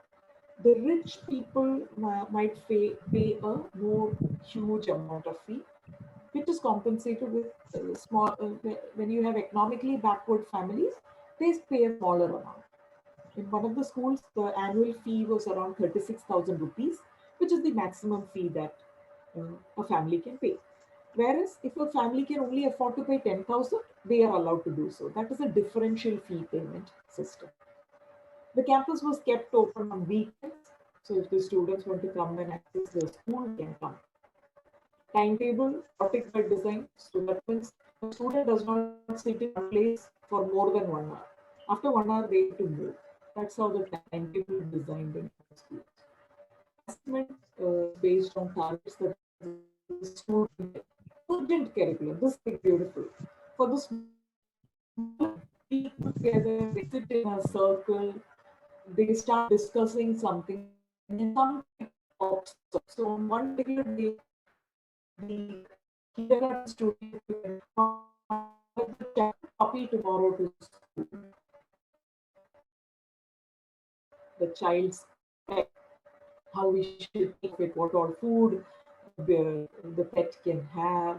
The rich people might pay a more huge amount of fee, which is compensated with when you have economically backward families, they pay a smaller amount. In one of the schools, the annual fee was around 36,000 rupees, which is the maximum fee that a family can pay. Whereas if a family can only afford to pay 10,000, they are allowed to do so. That is a differential fee payment system. The campus was kept open on weekends, so if the students want to come and access the school, they can come. Timetable, particular design, so that means the student does not sit in one place for more than 1 hour. After 1 hour, they have to move. That's how the timetable is designed in schools. Assessment is based on targets that the student urgent curriculum. This is beautiful. For the people together, they sit in a circle, they start discussing something, and some pops up. So on one particular day, the kindergarten student the copy tomorrow to school. The child's pet, how we should take it, what all food the pet can have,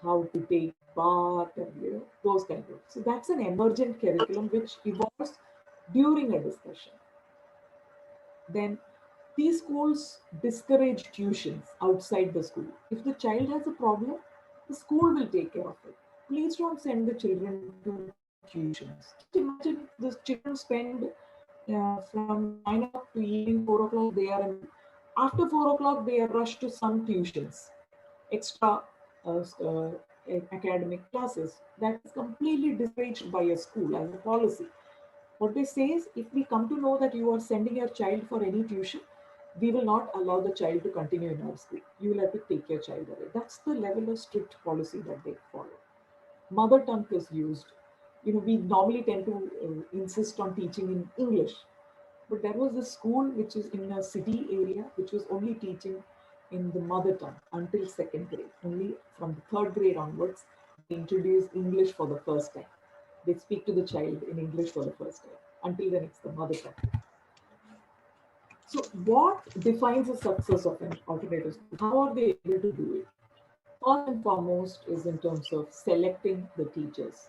how to take bath, and those kind of. So that's an emergent curriculum which evolves during a discussion. Then these schools discourage tuitions outside the school. If the child has a problem, the school will take care of it. Please don't send the children to tuitions. Just imagine the children spend from 9 o'clock to evening 4 o'clock. They are after 4 o'clock they are rushed to some tuitions, extra academic classes. That is completely discouraged by a school as a policy. What they say is, if we come to know that you are sending your child for any tuition, we will not allow the child to continue in our school. You will have to take your child away. That's the level of strict policy that they follow. Mother tongue is used. We normally tend to insist on teaching in English, but there was a school which is in a city area which was only teaching in the mother tongue until second grade. Only from the third grade onwards, they introduce English for the first time. They speak to the child in English for the first time. Until then, it's the mother tongue. So, what defines the success of an alternative school? How are they able to do it? First and foremost is in terms of selecting the teachers.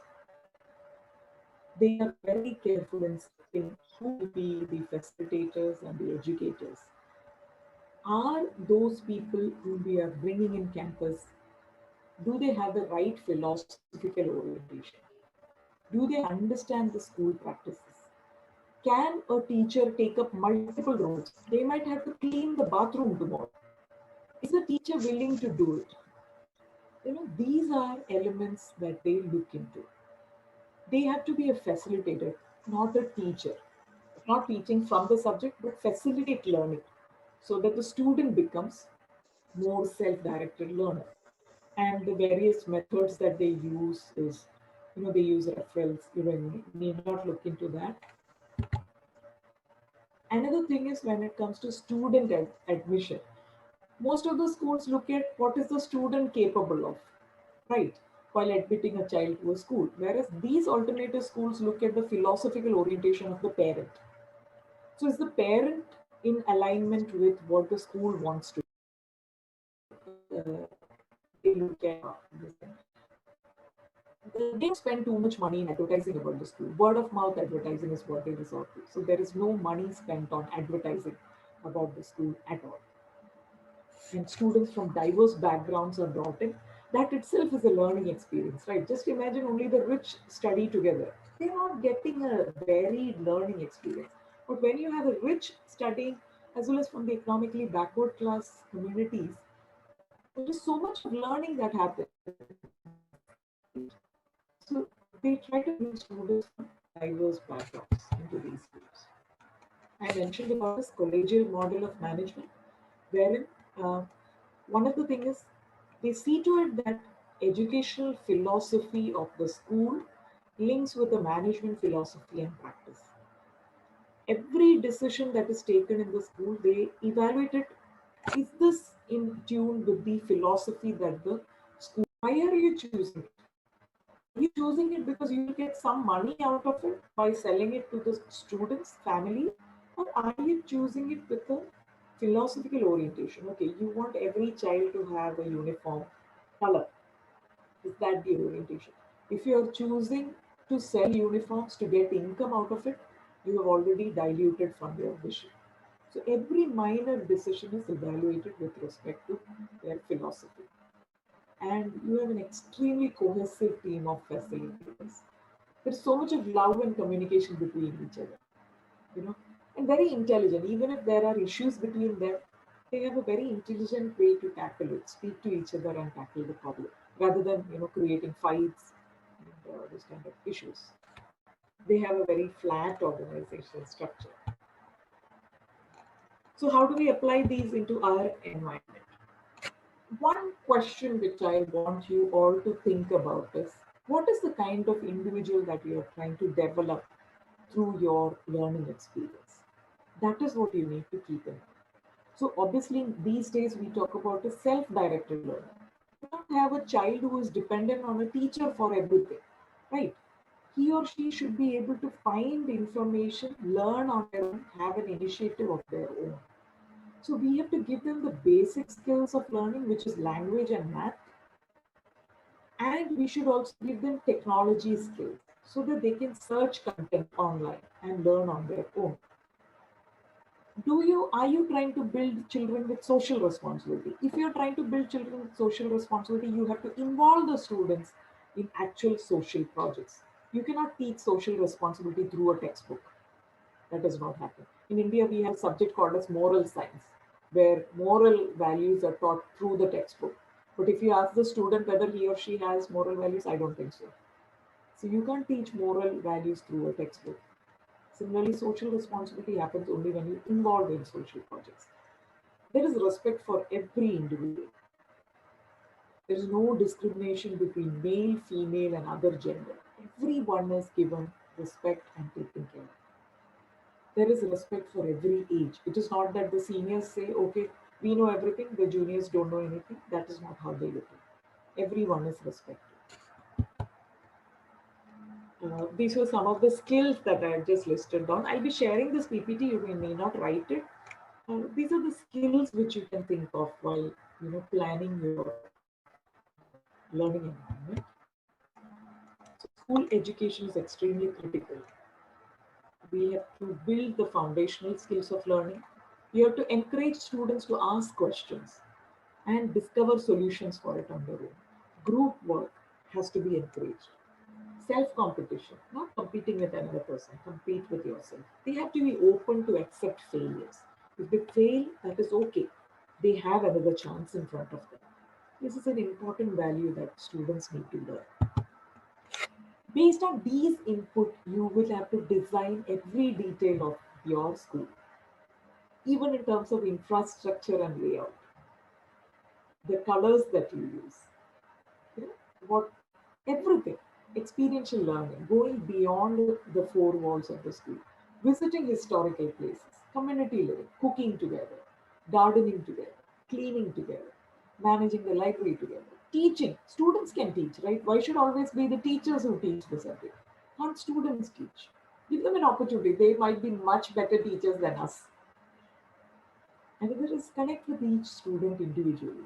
They are very careful in selecting who will be the facilitators and the educators. Are those people whom we are bringing in campus, do they have the right philosophical orientation? Do they understand the school practices? Can a teacher take up multiple roles? They might have to clean the bathroom tomorrow. Is the teacher willing to do it? These are elements that they look into. They have to be a facilitator, not a teacher. Not teaching from the subject, but facilitate learning so that the student becomes more self-directed learner. And the various methods that they use is, they use referrals. You need not look into that. Another thing is when it comes to student admission, most of the schools look at what is the student capable of, right, while admitting a child to a school. Whereas these alternative schools look at the philosophical orientation of the parent. So is the parent in alignment with what the school wants to they look at this thing. They don't spend too much money in advertising about the school. Word of mouth advertising is what they resort to. So there is no money spent on advertising about the school at all. And students from diverse backgrounds are brought in. That itself is a learning experience, right? Just imagine only the rich study together. They're not getting a varied learning experience. But when you have a rich studying, as well as from the economically backward class communities, there is so much of learning that happens. So they try to bring students from diverse backgrounds into these schools. I mentioned about this collegial model of management, wherein one of the things is they see to it that educational philosophy of the school links with the management philosophy and practice. Every decision that is taken in the school, they evaluate it. Is this in tune with the philosophy that the school Why are you choosing it? Are you choosing it because you will get some money out of it by selling it to the students, family? Or are you choosing it with a philosophical orientation? Okay, you want every child to have a uniform color. Is that the orientation? If you are choosing to sell uniforms to get income out of it, you have already diluted from your vision. So every minor decision is evaluated with respect to their philosophy. And you have an extremely cohesive team of facilitators. There's so much of love and communication between each other, you know, and very intelligent. Even if there are issues between them, they have a very intelligent way to tackle it, speak to each other and tackle the problem, rather than creating fights and this kind of issues. They have a very flat organizational structure. So how do we apply these into our environment? One question which I want you all to think about is, what is the kind of individual that you are trying to develop through your learning experience? That is what you need to keep in mind. So obviously these days we talk about a self-directed learning. You don't have a child who is dependent on a teacher for everything, right? He or she should be able to find information, learn on their own, have an initiative of their own. So we have to give them the basic skills of learning, which is language and math. And we should also give them technology skills so that they can search content online and learn on their own. Are you trying to build children with social responsibility? If you're trying to build children with social responsibility, you have to involve the students in actual social projects. You cannot teach social responsibility through a textbook. That does not happen. In India, we have a subject called as moral science, where moral values are taught through the textbook. But if you ask the student whether he or she has moral values, I don't think so. So you can't teach moral values through a textbook. Similarly, social responsibility happens only when you involve in social projects. There is respect for every individual. There is no discrimination between male, female, and other gender. Everyone is given respect and taken care of. There is respect for every age. It is not that the seniors say, okay, we know everything, the juniors don't know anything. That is not how they look at it. Everyone is respected. These were some of the skills that I have just listed down. I'll be sharing this PPT. You may not write it. These are the skills which you can think of while planning your learning environment. So school education is extremely critical. We have to build the foundational skills of learning. We have to encourage students to ask questions and discover solutions for it on their own. Group work has to be encouraged. Self-competition, not competing with another person, compete with yourself. They have to be open to accept failures. If they fail, that is okay. They have another chance in front of them. This is an important value that students need to learn. Based on these input, you will have to design every detail of your school, even in terms of infrastructure and layout, the colors that you use, what everything, experiential learning, going beyond the four walls of the school, visiting historical places, community living, cooking together, gardening together, cleaning together, managing the library together, teaching. Students can teach, right? Why should always be the teachers who teach the subject? Can't students teach? Give them an opportunity. They might be much better teachers than us. And there is connect with each student individually.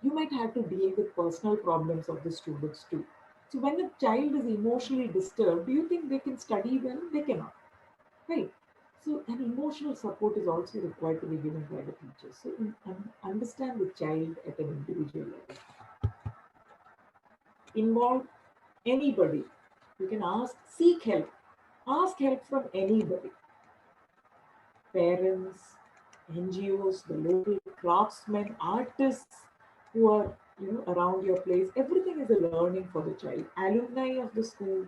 You might have to deal with personal problems of the students too. So when a child is emotionally disturbed, do you think they can study well? They cannot, right? So an emotional support is also required to be given by the teachers. So understand the child at an individual level. Involve anybody. You can ask, seek help. Ask help from anybody. Parents, NGOs, the local craftsmen, artists who are around your place. Everything is a learning for the child. Alumni of the school,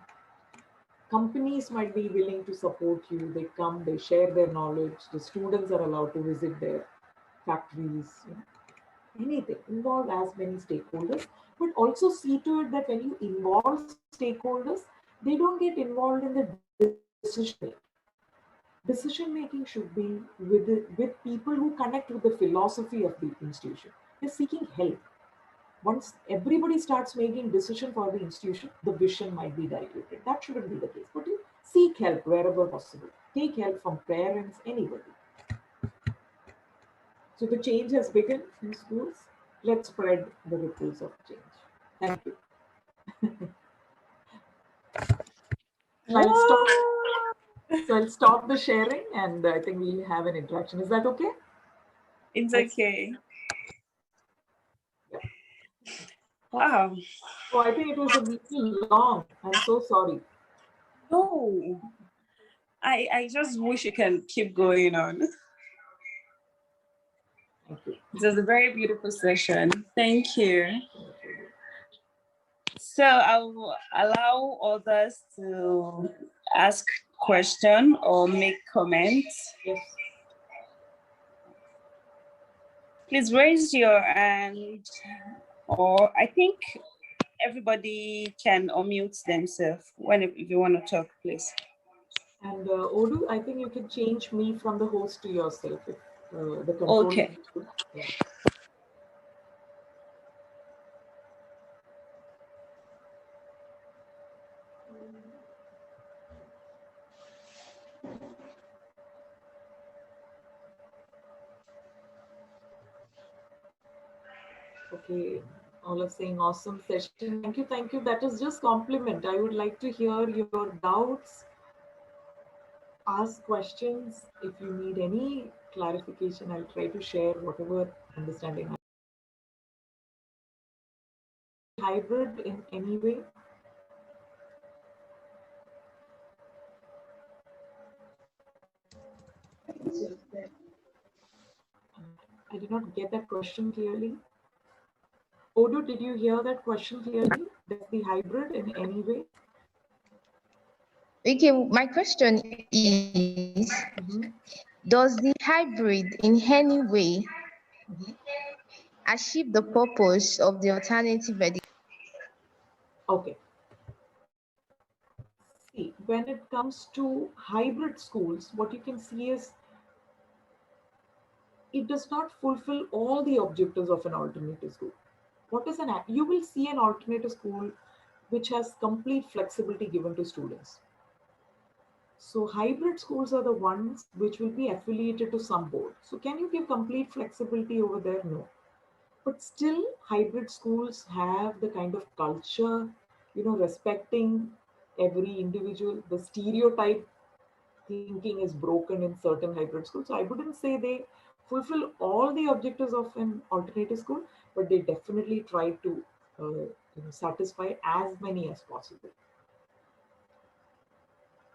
companies might be willing to support you. They come, they share their knowledge. The students are allowed to visit their factories. Anything. Involve as many stakeholders, but also see to it that when you involve stakeholders, they don't get involved in the decision making. Decision making should be with people who connect with the philosophy of the institution. They're seeking help. Once everybody starts making decision for the institution, the vision might be diluted. That shouldn't be the case. But you seek help wherever possible. Take help from parents, anybody. So the change has begun in schools. Let's spread the ripples of change. Thank you. I'll stop the sharing and I think we'll have an interaction. Is that okay? It's okay. Yeah. Wow. Oh, I think it was a little long. I'm so sorry. No. I just wish you can keep going on. Thank you. It was a very beautiful session. Thank you. So I'll allow others to ask question or make comments. Yes. Please raise your hand, or I think everybody can unmute themselves if you want to talk, please. And Odu, I think you can change me from the host to yourself if the control. Okay. Yeah. Okay, all are saying awesome session. Thank you, thank you. That is just compliment. I would like to hear your doubts, ask questions. If you need any clarification, I'll try to share whatever understanding I have. Hybrid in any way? I did not get that question clearly. Odu, did you hear that question clearly? Does the hybrid in any way? Okay, my question is, does the hybrid in any way achieve the purpose of the alternative education? Okay. See, when it comes to hybrid schools, what you can see is it does not fulfill all the objectives of an alternative school. What is you will see an alternative school which has complete flexibility given to students. So hybrid schools are the ones which will be affiliated to some board. So can you give complete flexibility over there? No. But still hybrid schools have the kind of culture, respecting every individual. The stereotype thinking is broken in certain hybrid schools. So I wouldn't say they fulfill all the objectives of an alternative school, but they definitely try to satisfy as many as possible.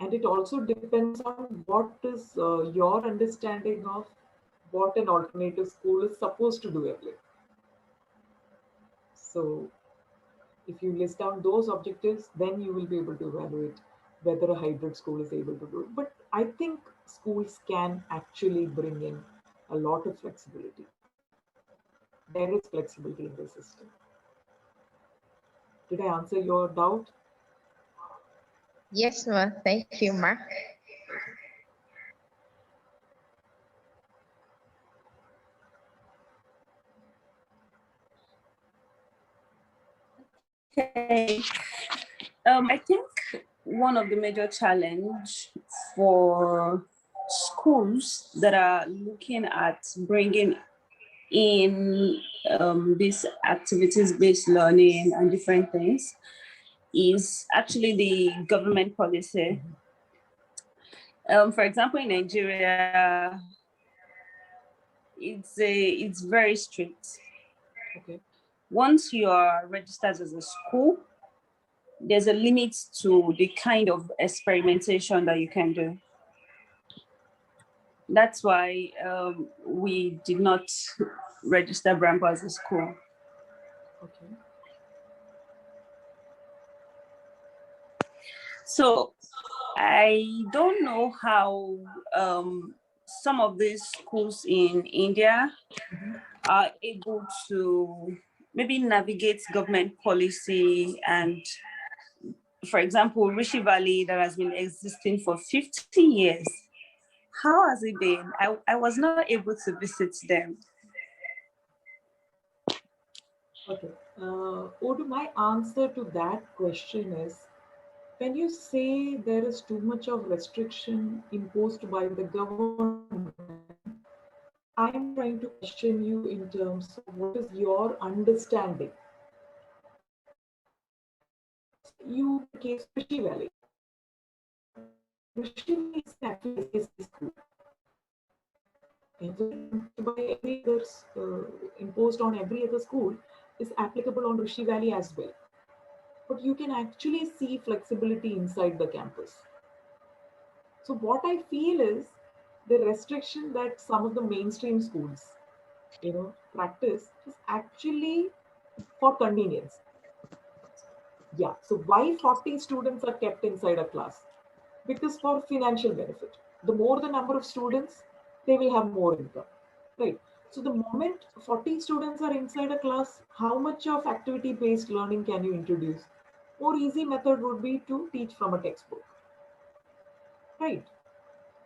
And it also depends on what is your understanding of what an alternative school is supposed to do every day. So if you list down those objectives, then you will be able to evaluate whether a hybrid school is able to do it. But I think schools can actually bring in a lot of flexibility. There is flexibility in the system. Did I answer your doubt? Yes, ma'am. Thank you, ma. Okay. I think one of the major challenge for schools that are looking at bringing in these activities-based learning and different things is actually the government policy. For example, in Nigeria, it's very strict. Okay. Once you are registered as a school, there's a limit to the kind of experimentation that you can do. That's why we did not register Bramble as a school. Okay. So I don't know how some of these schools in India are able to maybe navigate government policy. And for example, Rishi Valley, that has been existing for 50 years, how has it been? I was not able to visit them. Okay. Odu, my answer to that question is, when you say there is too much of restriction imposed by the government, I'm trying to question you in terms of what is your understanding. You the case of Rishi Valley. Rishi Valley is actually a CSE school. Everything by every other, imposed on every other school is applicable on Rishi Valley as well. But you can actually see flexibility inside the campus. So what I feel is the restriction that some of the mainstream schools, practice is actually for convenience. Yeah. So why 40 students are kept inside a class? Because for financial benefit. The more the number of students, they will have more income. Right. So the moment 40 students are inside a class, how much of activity-based learning can you introduce? More easy method would be to teach from a textbook. Right.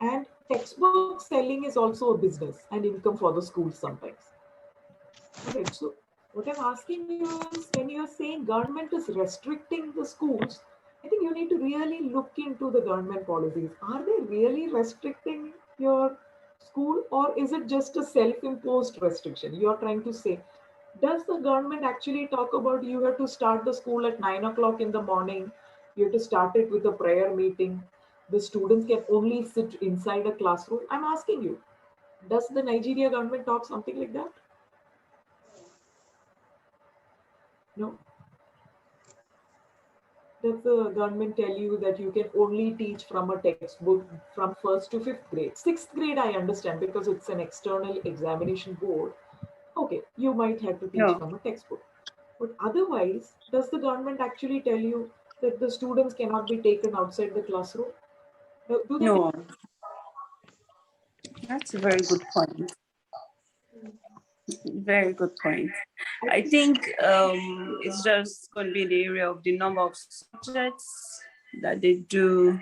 And textbook selling is also a business and income for the schools sometimes. All right. So what I'm asking you is, when you're saying government is restricting the schools, I think you need to really look into the government policies. Are they really restricting your school, or is it just a self-imposed restriction? You're trying to say, does the government actually talk about you have to start the school at 9 o'clock in the morning? You have to start it with a prayer meeting. The students can only sit inside a classroom. I'm asking you, does the Nigeria government talk something like that? No. Does the government tell you that you can only teach from a textbook from first to fifth grade? Sixth grade, I understand, because it's an external examination board. Okay, you might have to teach No, from a textbook. But otherwise, does the government actually tell you that the students cannot be taken outside the classroom? Do they? no, that's a very good point. Very good point. I think it's just going to be the area of the number of subjects that they do.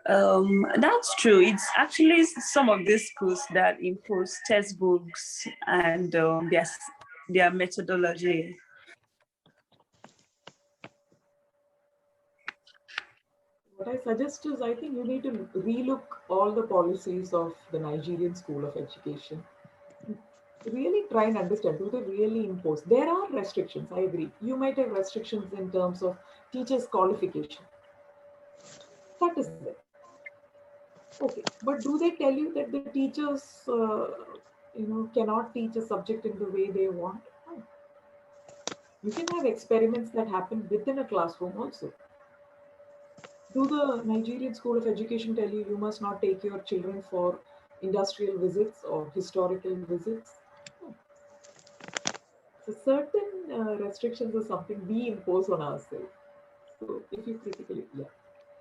That's true. It's actually some of these schools that impose textbooks and their methodology. What I suggest is, I think you need to relook all the policies of the Nigerian School of Education. Really try and understand, do they really impose? There are restrictions, I agree. You might have restrictions in terms of teachers' qualification. That is there. Okay, but do they tell you that the teachers, cannot teach a subject in the way they want? No. You can have experiments that happen within a classroom also. Do the Nigerian School of Education tell you you must not take your children for industrial visits or historical visits? No. So certain restrictions are something we impose on ourselves. So if you critically, yeah.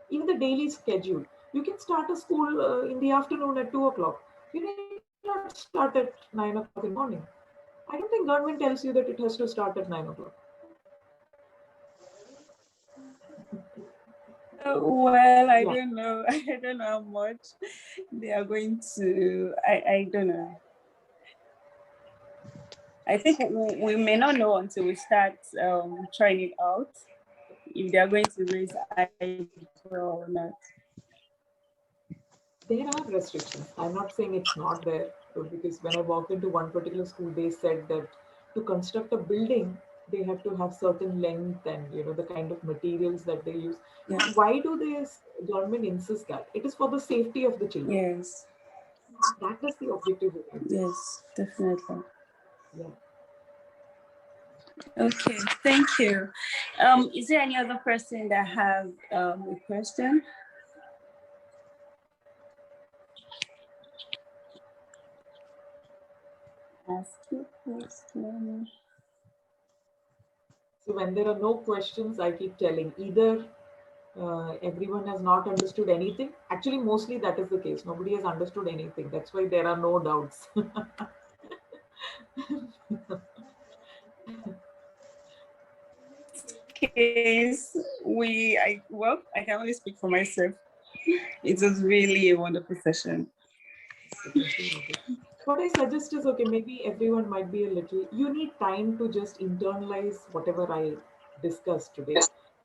Even the daily schedule, you can start a school in the afternoon at 2 o'clock. You need not start at 9 o'clock in the morning. I don't think government tells you that it has to start at 9 o'clock. Well, I Yeah. don't know. I don't know how much they are going to. I don't know. I think we may not know until we start trying it out if they are going to raise eyebrow or not. There are restrictions. I'm not saying it's not there, because when I walked into one particular school, they said that to construct a building, they have to have certain length and the kind of materials that they use. Yeah. But why do this government insist that? It is for the safety of the children. Yes. That is the objective. Yes, definitely. Yeah. Okay, thank you. Is there any other person that have a question? Ask your question. So when there are no questions, I keep telling either everyone has not understood anything. Actually, mostly that is the case. Nobody has understood anything. That's why there are no doubts. Case I can only speak for myself. It was really a wonderful session. Thank you, Robert. What I suggest is, okay, maybe everyone might be a little, you need time to just internalize whatever I discussed today.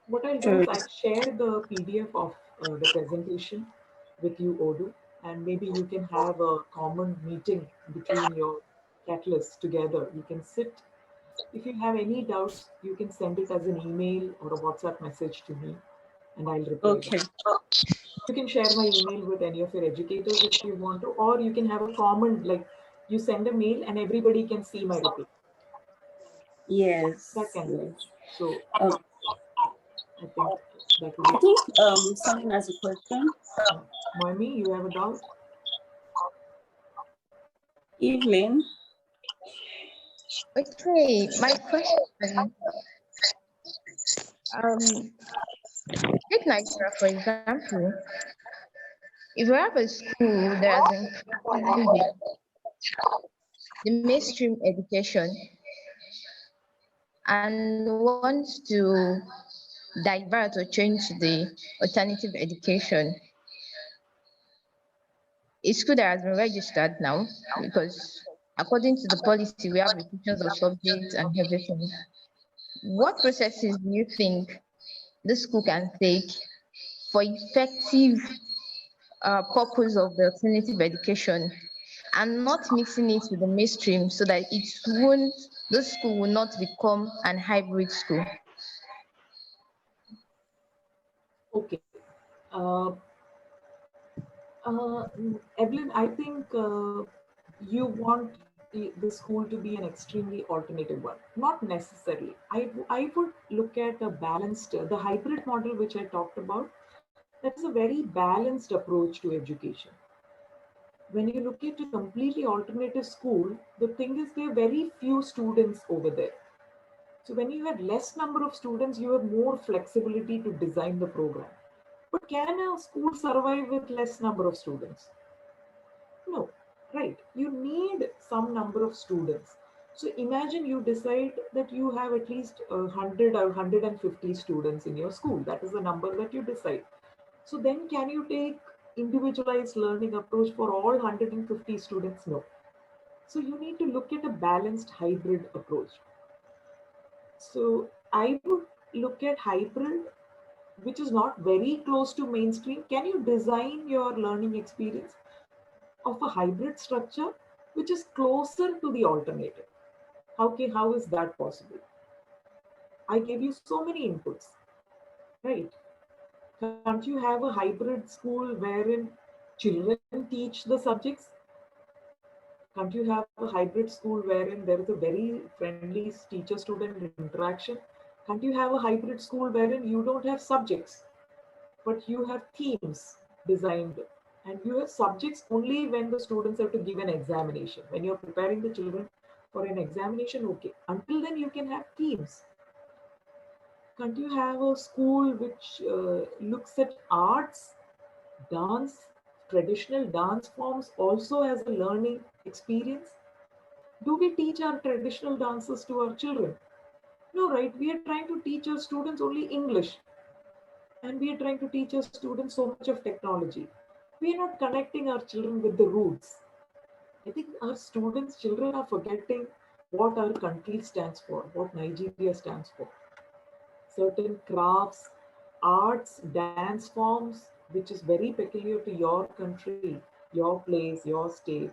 What I'll do True. is I'll share the PDF of the presentation with you, Odu, and maybe you can have a common meeting between your catalysts together. You can sit. If you have any doubts, you can send it as an email or a WhatsApp message to me, and I'll reply Okay. back. You can share my email with any of your educators if you want to, or you can have a common, like you send a mail and everybody can see my reply. Yes. That can be. Yes. So Um, I think that would I be. think someone has a question. Moimi, you have a doubt? Evelyn. Okay, my question, take Nigeria for example. If we have a school that has included the mainstream education and wants to divert or change to the alternative education, a school that has been registered now, because according to the policy, we have restrictions of subjects and everything. What processes do you think this school can take for effective purpose of the alternative education and not mixing it with the mainstream so that it won't, the school will not become an hybrid school? Okay. Uh, Evelyn, I think you want the school to be an extremely alternative one. Not necessarily. I would look at a balanced, the hybrid model which I talked about. That is a very balanced approach to education. When you look at a completely alternative school, the thing is there are very few students over there. So when you have less number of students, you have more flexibility to design the program. But can a school survive with less number of students? No, right? You need some number of students. So imagine you decide that you have at least 100 or 150 students in your school. That is the number that you decide. So then can you take individualized learning approach for all 150 students? No. So you need to look at a balanced hybrid approach. So I would look at hybrid, which is not very close to mainstream. Can you design your learning experience of a hybrid structure which is closer to the alternative? How is that possible? I gave you so many inputs, right? Can't you have a hybrid school wherein children teach the subjects? Can't you have a hybrid school wherein there is a very friendly teacher-student interaction? Can't you have a hybrid school wherein you don't have subjects, but you have themes designed, and you have subjects only when the students have to give an examination? When you're preparing the children for an examination, okay. Until then, you can have themes. Can't you have a school which looks at arts, dance, traditional dance forms also as a learning experience? Do we teach our traditional dances to our children? No, right? We are trying to teach our students only English, and we are trying to teach our students so much of technology. We are not connecting our children with the roots. I think our students, children are forgetting what our country stands for, what Nigeria stands for. Certain crafts, arts, dance forms, which is very peculiar to your country, your place, your state.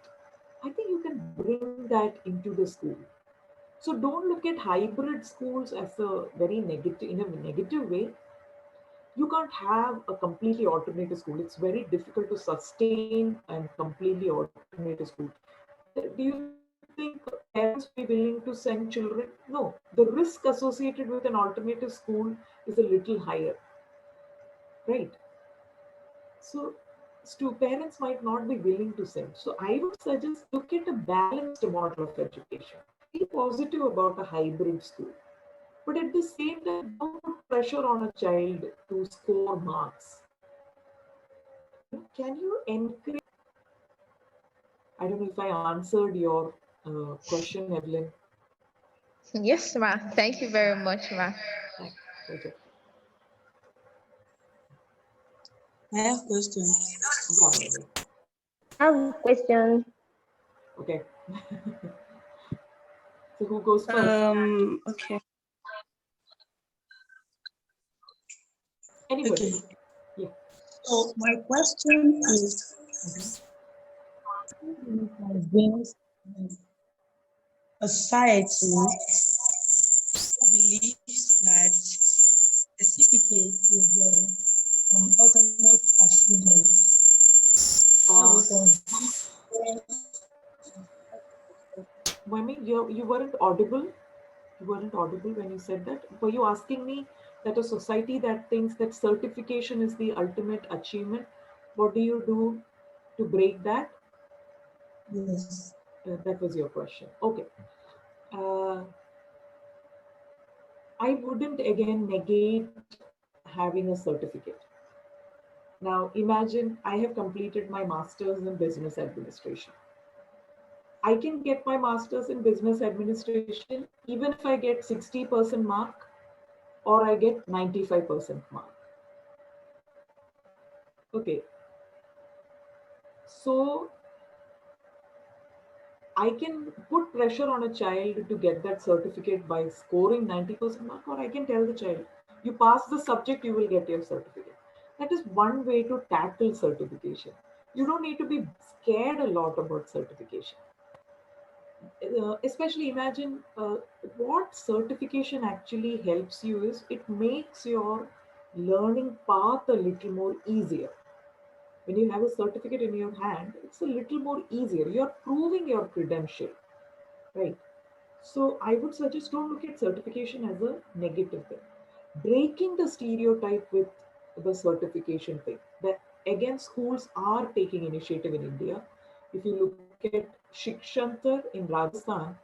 I think you can bring that into the school. So don't look at hybrid schools as a very negative, in a negative way. You can't have a completely alternative school. It's very difficult to sustain and completely alternative school. Do you think parents will be willing to send children? No. The risk associated with an alternative school is a little higher, right? So parents might not be willing to send. So I would suggest look at a balanced model of education. Be positive about a hybrid school. But at the same time, don't put pressure on a child to score marks. Can you encourage? I don't know if I answered your question, Evelyn. Yes, ma. Thank you very much, ma. Thanks. Pleasure. I have questions. Yeah, maybe. I have a question. Okay. So who goes first? Okay. Anybody? Okay. Yeah. So my question is, convince a society who believes that certificate is the utmost achievement. How do Uh, you convince Mami, you weren't audible. You weren't audible when you said that. Were you asking me that a society that thinks that certification is the ultimate achievement, what do you do to break that? yes? That was your question. Okay. Uh, I wouldn't again negate having a certificate. Now, imagine I have completed my master's in business administration. I can get my master's in business administration even if I get 60% mark or I get 95% mark. Okay. So I can put pressure on a child to get that certificate by scoring 90% mark, or I can tell the child, you pass the subject, you will get your certificate. That is one way to tackle certification. You don't need to be scared a lot about certification. Especially imagine what certification actually helps you is it makes your learning path a little more easier. When you have a certificate in your hand, it's a little more easier. You're proving your credential, right? So I would suggest don't look at certification as a negative thing. Breaking the stereotype with the certification thing. That again, schools are taking initiative in India. If you look at Shikshantar in Rajasthan,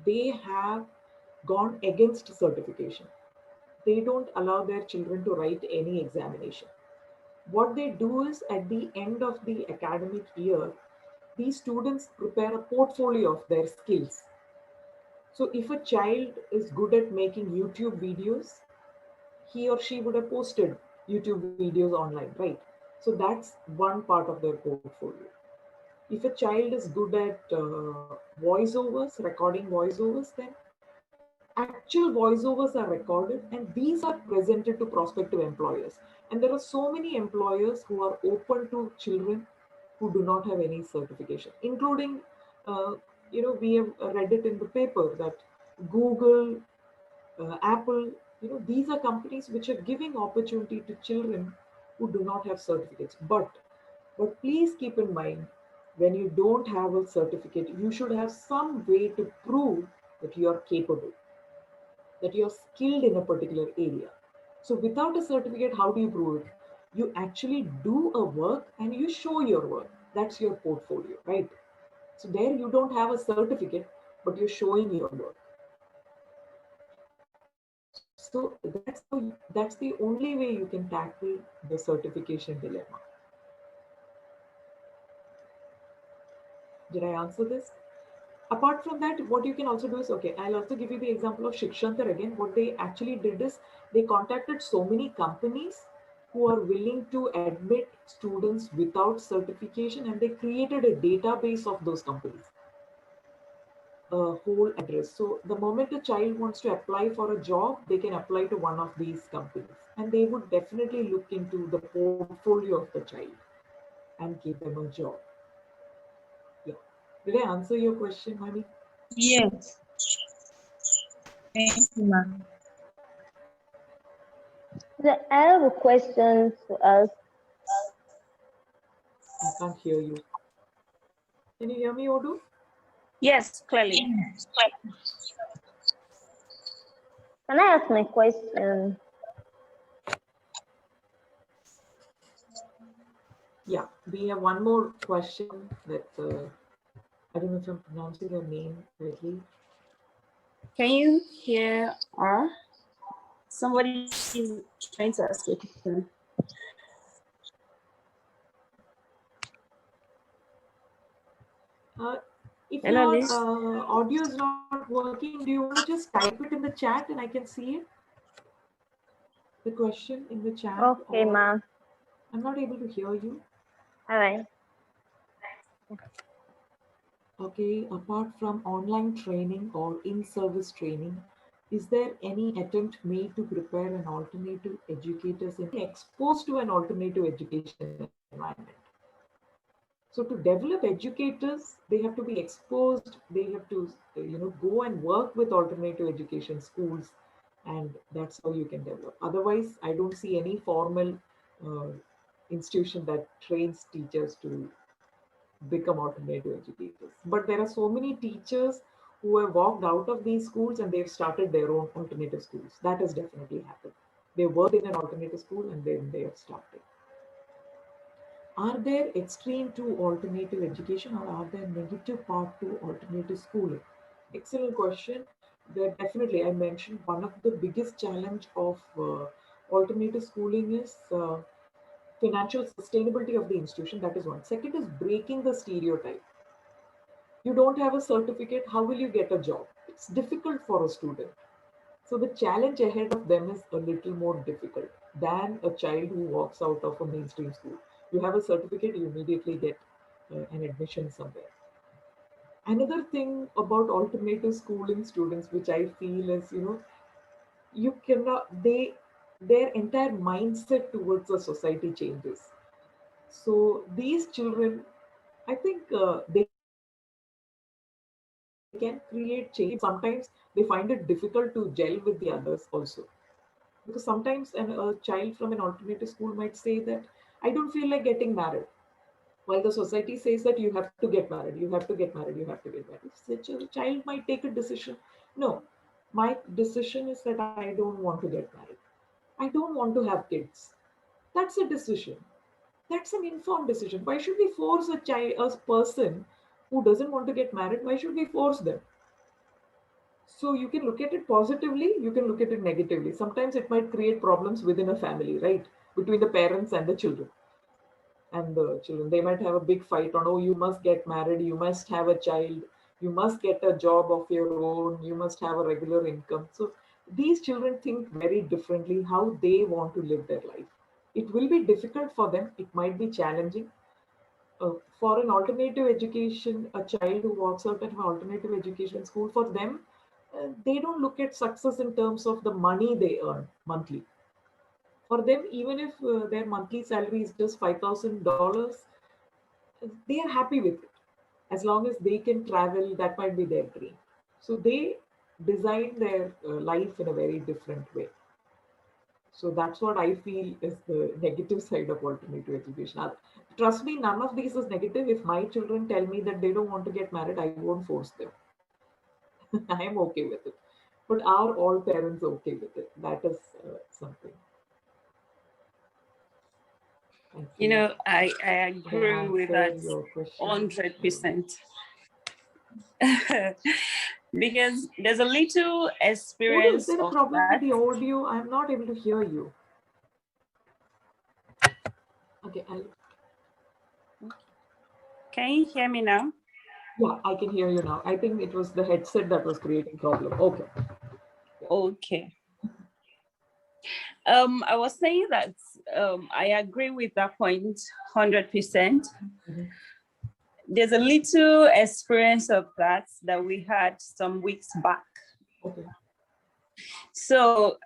they have gone against certification. They don't allow their children to write any examination. What they do is at the end of the academic year, these students prepare a portfolio of their skills. So if a child is good at making YouTube videos, he or she would have posted YouTube videos online, right? So that's one part of their portfolio. If a child is good at voiceovers, recording voiceovers, then actual voiceovers are recorded and these are presented to prospective employers. And there are so many employers who are open to children who do not have any certification, including, we have read it in the paper that Google, Apple, these are companies which are giving opportunity to children who do not have certificates. But please keep in mind, when you don't have a certificate, you should have some way to prove that you are capable, that you're skilled in a particular area. So without a certificate, how do you prove it? You actually do a work and you show your work. That's your portfolio, right? So there you don't have a certificate, but you're showing your work. So that's the only way you can tackle the certification dilemma. Did I answer this? Apart from that, what you can also do is, okay, I'll also give you the example of Shikshantar again. What they actually did is they contacted so many companies who are willing to admit students without certification, and they created a database of those companies, a whole address. So the moment a child wants to apply for a job, they can apply to one of these companies, and they would definitely look into the portfolio of the child and give them a job. Yeah. Did I answer your question, honey? Yes. Thank you, ma'am. I have a question to ask. I can't hear you. Can you hear me, Odu? Yes, clearly. Can I ask my question? Yeah, we have one more question that I don't know if I'm pronouncing your name correctly. Can you hear her? Somebody is trying to ask a question. If Hello, your Liz. audio is not working, do you want to just type it in the chat and I can see it? The question in the chat. Okay, or ma'am. I'm not able to hear you. All right. Okay, apart from online training or in-service training, is there any attempt made to prepare an alternative educators in exposed to an alternative education environment? So to develop educators, they have to be exposed. They have to, go and work with alternative education schools, and that's how you can develop. Otherwise, I don't see any formal uh, institution that trains teachers to become alternative educators. But there are so many teachers who have walked out of these schools and they've started their own alternative schools. That has definitely happened. They worked in an alternative school and then they have started. Are there extreme to alternative education or are there negative part to alternative schooling? Excellent question. There definitely, I mentioned one of the biggest challenge of alternative schooling is financial sustainability of the institution. That is one. Second is breaking the stereotype. You don't have a certificate, how will you get a job? It's difficult for a student. So the challenge ahead of them is a little more difficult than a child who walks out of a mainstream school. You have a certificate, you immediately get an admission somewhere. Another thing about alternative schooling students, which I feel is, you cannot, their entire mindset towards the society changes. So these children, I think they can create change. Sometimes they find it difficult to gel with the others also. Because sometimes a child from an alternative school might say that, I don't feel like getting married. While the society says that you have to get married, you have to get married, you have to get married. Such a child might take a decision. No, my decision is that I don't want to get married. I don't want to have kids. That's a decision. That's an informed decision. Why should we force a child, a person who doesn't want to get married? Why should we force them? So you can look at it positively, you can look at it negatively. Sometimes it might create problems within a family, right? Between the parents and the children. And the children, they might have a big fight on, oh, you must get married, you must have a child, you must get a job of your own, you must have a regular income. So these children think very differently how they want to live their life. It will be difficult for them, it might be challenging. For an alternative education, a child who walks out of an alternative education school, for them, they don't look at success in terms of the money they earn monthly. For them, even if their monthly salary is just $5,000, they are happy with it. As long as they can travel, that might be their dream. So they design their life in a very different way. So that's what I feel is the negative side of alternative education. Trust me, none of these is negative. If my children tell me that they don't want to get married, I won't force them. I am okay with it. But are all parents okay with it? That is something. Thank you. I Did I agree with answer that your question? 100%. Because there's a little Udo, is experience there a of problem with that. the audio? I'm not able to hear you. Okay, Can you hear me now? yeah, I can hear you now. I think it was the headset that was creating problem. Okay. Okay. I was saying that I agree with that point 100%. Mhm. There's a little experience of that we had some weeks back. Okay. So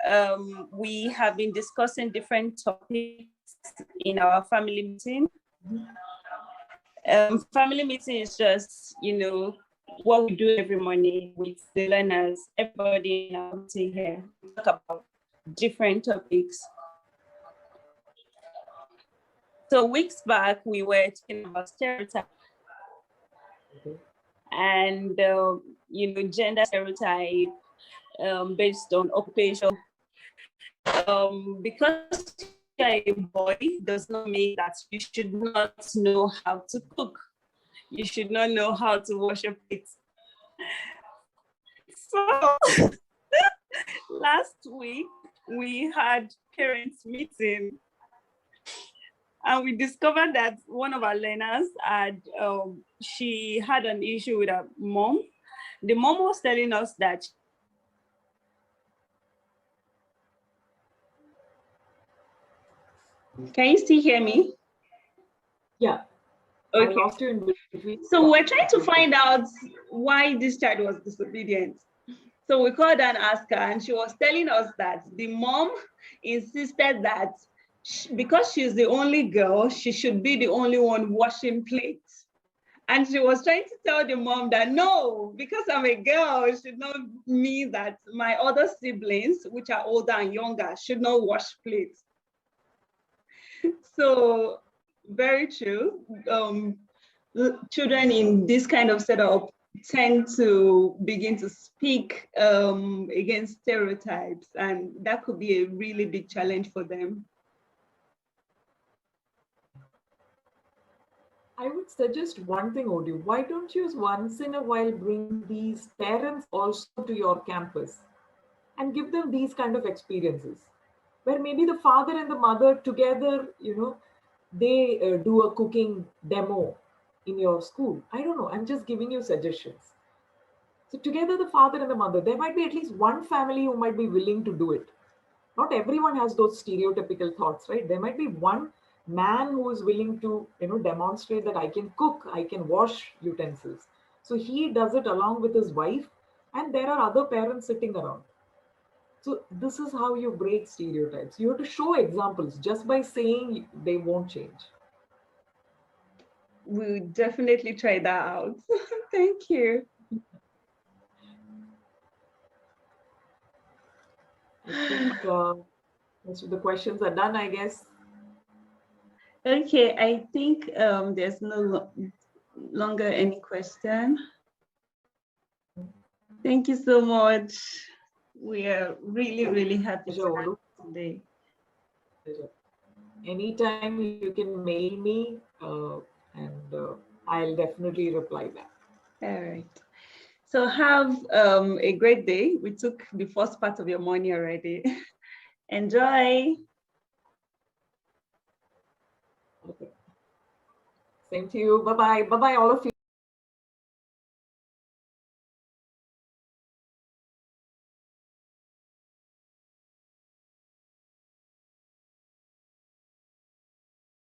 we have been discussing different topics in our family meeting. Family meeting is just, what we do every morning with the learners, everybody in our meeting here. We talk about different topics. So weeks back, we were talking about stereotypes and, gender stereotype based on occupation. Because you're a boy does not mean that you should not know how to cook. You should not know how to wash your plates. So last week, we had parents meeting and we discovered that one of our learners she had an issue with her mom. The mom was telling us that can you still hear me? Yeah. I Okay. lost you in between. So we're trying to find out why this child was disobedient. So we called her and asked her, and she was telling us that the mom insisted that because she's the only girl, she should be the only one washing plates. And she was trying to tell the mom that no, because I'm a girl, it should not mean that my other siblings, which are older and younger, should not wash plates. So very true. Children in this kind of setup tend to begin to speak against stereotypes, and that could be a really big challenge for them. I would suggest one thing, Odi. Why don't you once in a while bring these parents also to your campus and give them these kind of experiences, where maybe the father and the mother together, they do a cooking demo in your school. I don't know. I'm just giving you suggestions. So together, the father and the mother, there might be at least one family who might be willing to do it. Not everyone has those stereotypical thoughts, right? There might be one man who is willing to, demonstrate that I can cook, I can wash utensils. So he does it along with his wife, and there are other parents sitting around. So this is how you break stereotypes. You have to show examples. Just by saying, they won't change. We'll definitely try that out. Thank you. I think most of the questions are done, I guess. Okay, I think there's no longer any question. Thank you so much. We are really, really happy to have you today. Anytime you can mail me and I'll definitely reply back. All right. So have a great day. We took the first part of your morning already. Enjoy. Okay. Same to you. Bye-bye. Bye-bye, all of you.